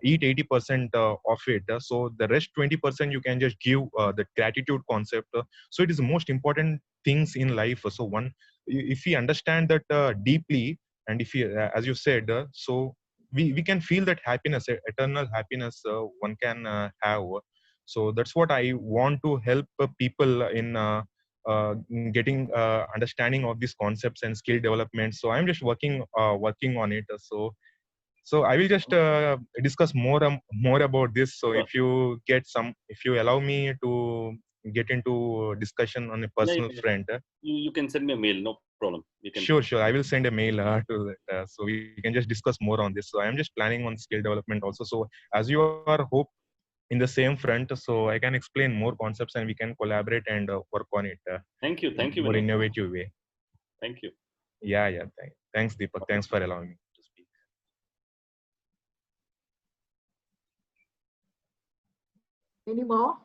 eat 80% of it. So the rest 20% you can just give the gratitude concept. So it is the most important things in life. So if we understand that deeply, and if you as you said, so we can feel that happiness, eternal happiness one can have. So that's what I want to help people in getting understanding of these concepts and skill development. So I'm just working on it. So I will just discuss more about this. So Sure. if you allow me to get into discussion on a Yeah, personal yeah. front. You can send me a mail. No problem. We can. Sure. I will send a mail to that, so we can just discuss more on this. So I am just planning on skill development also. So as you are hope in the same front, so I can explain more concepts and we can collaborate and work on it Thank you. in Thank you, more Vinay. innovative way. Thank you. Yeah. Thanks, Deepak. Thanks for allowing me to speak. Any more?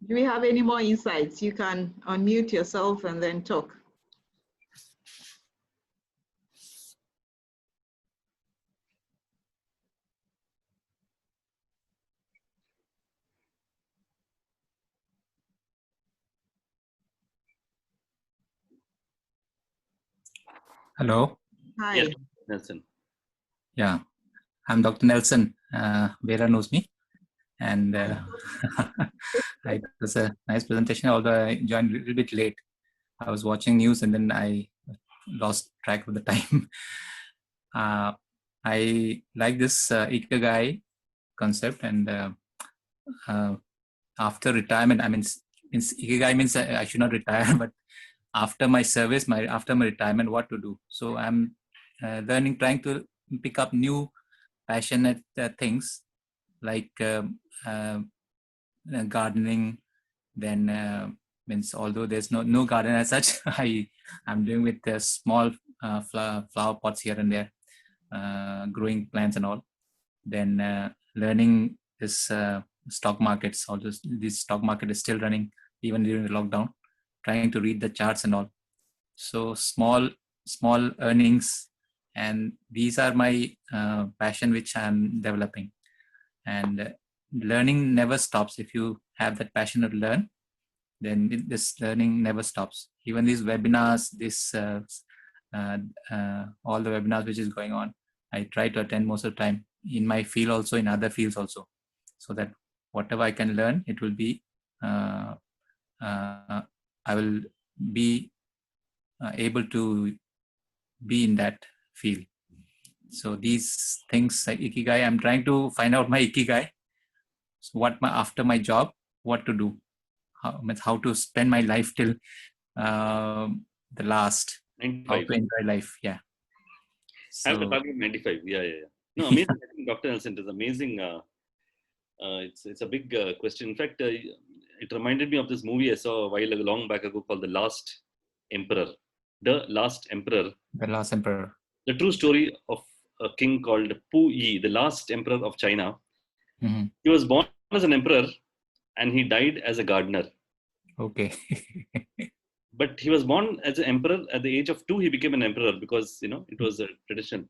Do we have any more insights? You can unmute yourself and then talk. Hello. Hi. Yes, Nelson. Yeah, I'm Dr. Nelson. Vera knows me, and it was a nice presentation. Although I joined a little bit late, I was watching news and then I lost track of the time. I like this Ikigai concept, and after retirement, I mean, ikigai means I should not retire, but after my service, after my retirement, what to do. So I'm learning, trying to pick up new passionate things like gardening. Then means although there's no garden as such, I'm doing with small flower pots here and there, growing plants and all. Then learning this stock markets. Although this stock market is still running even during the lockdown, trying to read the charts and all. So small earnings, and these are my passion which I'm developing. And learning never stops. If you have that passion to learn, then this learning never stops. Even these webinars, all the webinars which is going on, I try to attend most of the time, in my field also, in other fields also, so that whatever I can learn, it will be I will be able to be in that field. So these things like ikigai, I'm trying to find out my ikigai. So after my job, what to do, how to spend my life till the last, 95. how to enjoy life. Yeah. I have the So target 95. Yeah. No, amazing. I think Dr. Nelson, it is amazing. It's a big question. In fact, it reminded me of this movie I saw a while ago, long back ago, called The Last Emperor. The Last Emperor. The Last Emperor. The true story of a king called Pu Yi, the last emperor of China. Mm-hmm. He was born as an emperor and he died as a gardener. Okay. But he was born as an emperor. At the age of 2, he became an emperor because, it was a tradition.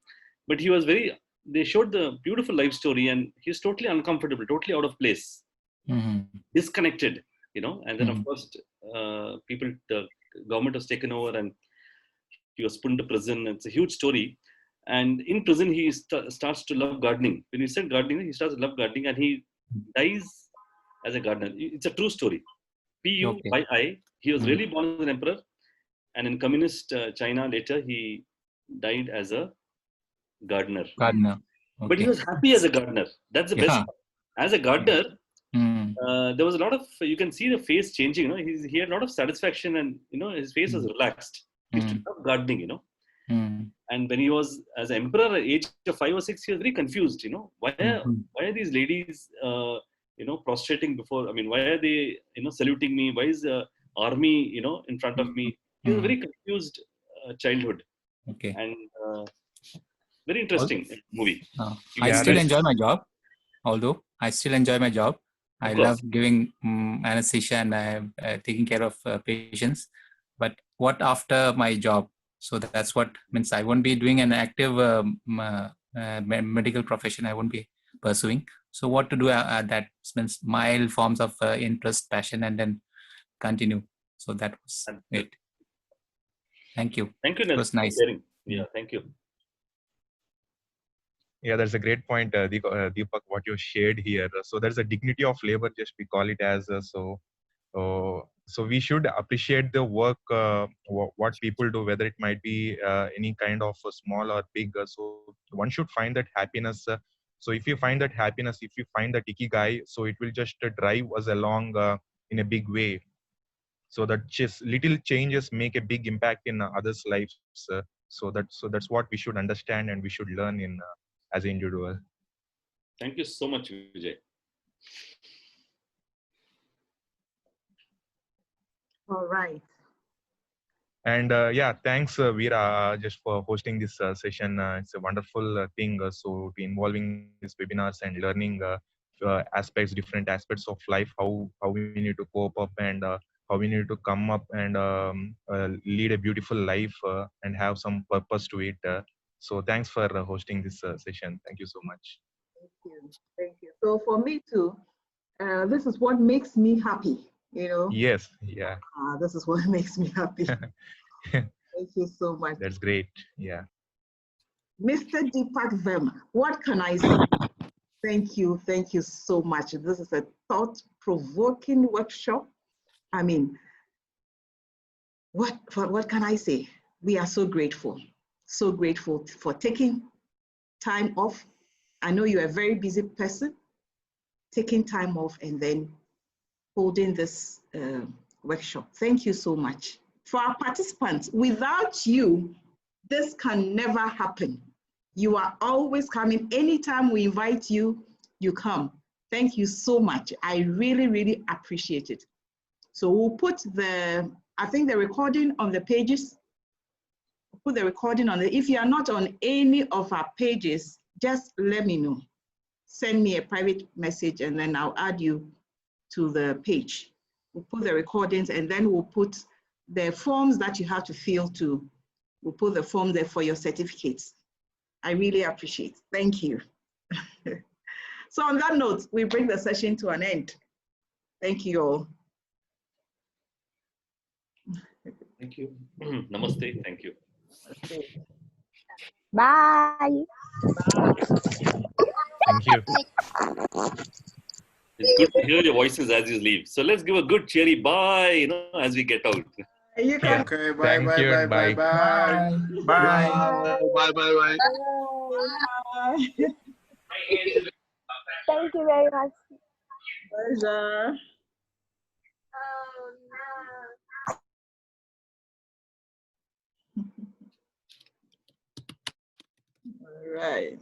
But he was they showed the beautiful life story, and he's totally uncomfortable, totally out of place, disconnected, and then of course, the government was taken over and he was put into prison. It's a huge story. And in prison, he starts to love gardening. When he said gardening, he starts to love gardening, and he dies as a gardener. It's a true story. Pui. He was really born as an emperor, and in communist China later, he died as a gardener. Okay. But he was happy as a gardener. That's the best part. As a gardener, there was a lot of, you can see the face changing. He had a lot of satisfaction, and his face was relaxed. He used to love gardening. And when he was as emperor at age of 5 or 6, he was very confused. Why are these ladies prostrating before? I mean, why are they saluting me? Why is the army in front of me? He was a very confused childhood. Okay. And very interesting movie. I still enjoy my job. Although I still enjoy my job, I love giving anesthesia and taking care of patients. But what after my job? So that's what means. I won't be doing an active medical profession. I won't be pursuing. So what to do? That means mild forms of interest, passion, and then continue. So that was it. Thank you. Thank you, Nelson. It was nice. Yeah, thank you. Yeah, that's a great point, Deepak, what you shared here. So there's a dignity of labor, just we call it as. So we should appreciate the work, what people do, whether it might be any kind of small or big. So one should find that happiness. So if you find that happiness, if you find that ikigai, so it will just drive us along in a big way. So that just little changes make a big impact in others' lives. So that's what we should understand and we should learn in as an individual. Thank you so much, Vijay. All right. And thanks, Veera, just for hosting this session. It's a wonderful thing. So to involving these webinars and learning different aspects of life, how we need to cope up and how we need to come up and lead a beautiful life and have some purpose to it. So thanks for hosting this session. Thank you so much. Thank you. So for me too, this is what makes me happy. Yes. Yeah. This is what makes me happy. Thank you so much. That's great. Yeah. Mr. Deepak Verma, what can I say? Thank you so much. This is a thought-provoking workshop. I mean, what can I say? We are so grateful for taking time off. I know you're a very busy person, taking time off and then holding this workshop. Thank you so much. For our participants, without you, this can never happen. You are always coming. Anytime we invite you, you come. Thank you so much. I really, really appreciate it. So we'll put I think the recording on the pages. Put the recording on if you are not on any of our pages, just let me know. Send me a private message and then I'll add you to the page. We'll put the recordings and then we'll put the forms that you have to fill too. We'll put the form there for your certificates. I really appreciate it. Thank you. So on that note, we bring the session to an end. Thank you all. Thank you. Namaste. Thank you. Bye. Thank you. It's good to hear your voices as you leave. So let's give a good cheery bye, as we get out. You can. Okay, bye, Thank bye, you. bye, Bye. bye, bye. Bye. Bye, bye, bye. Thank you very much. Pleasure. All right.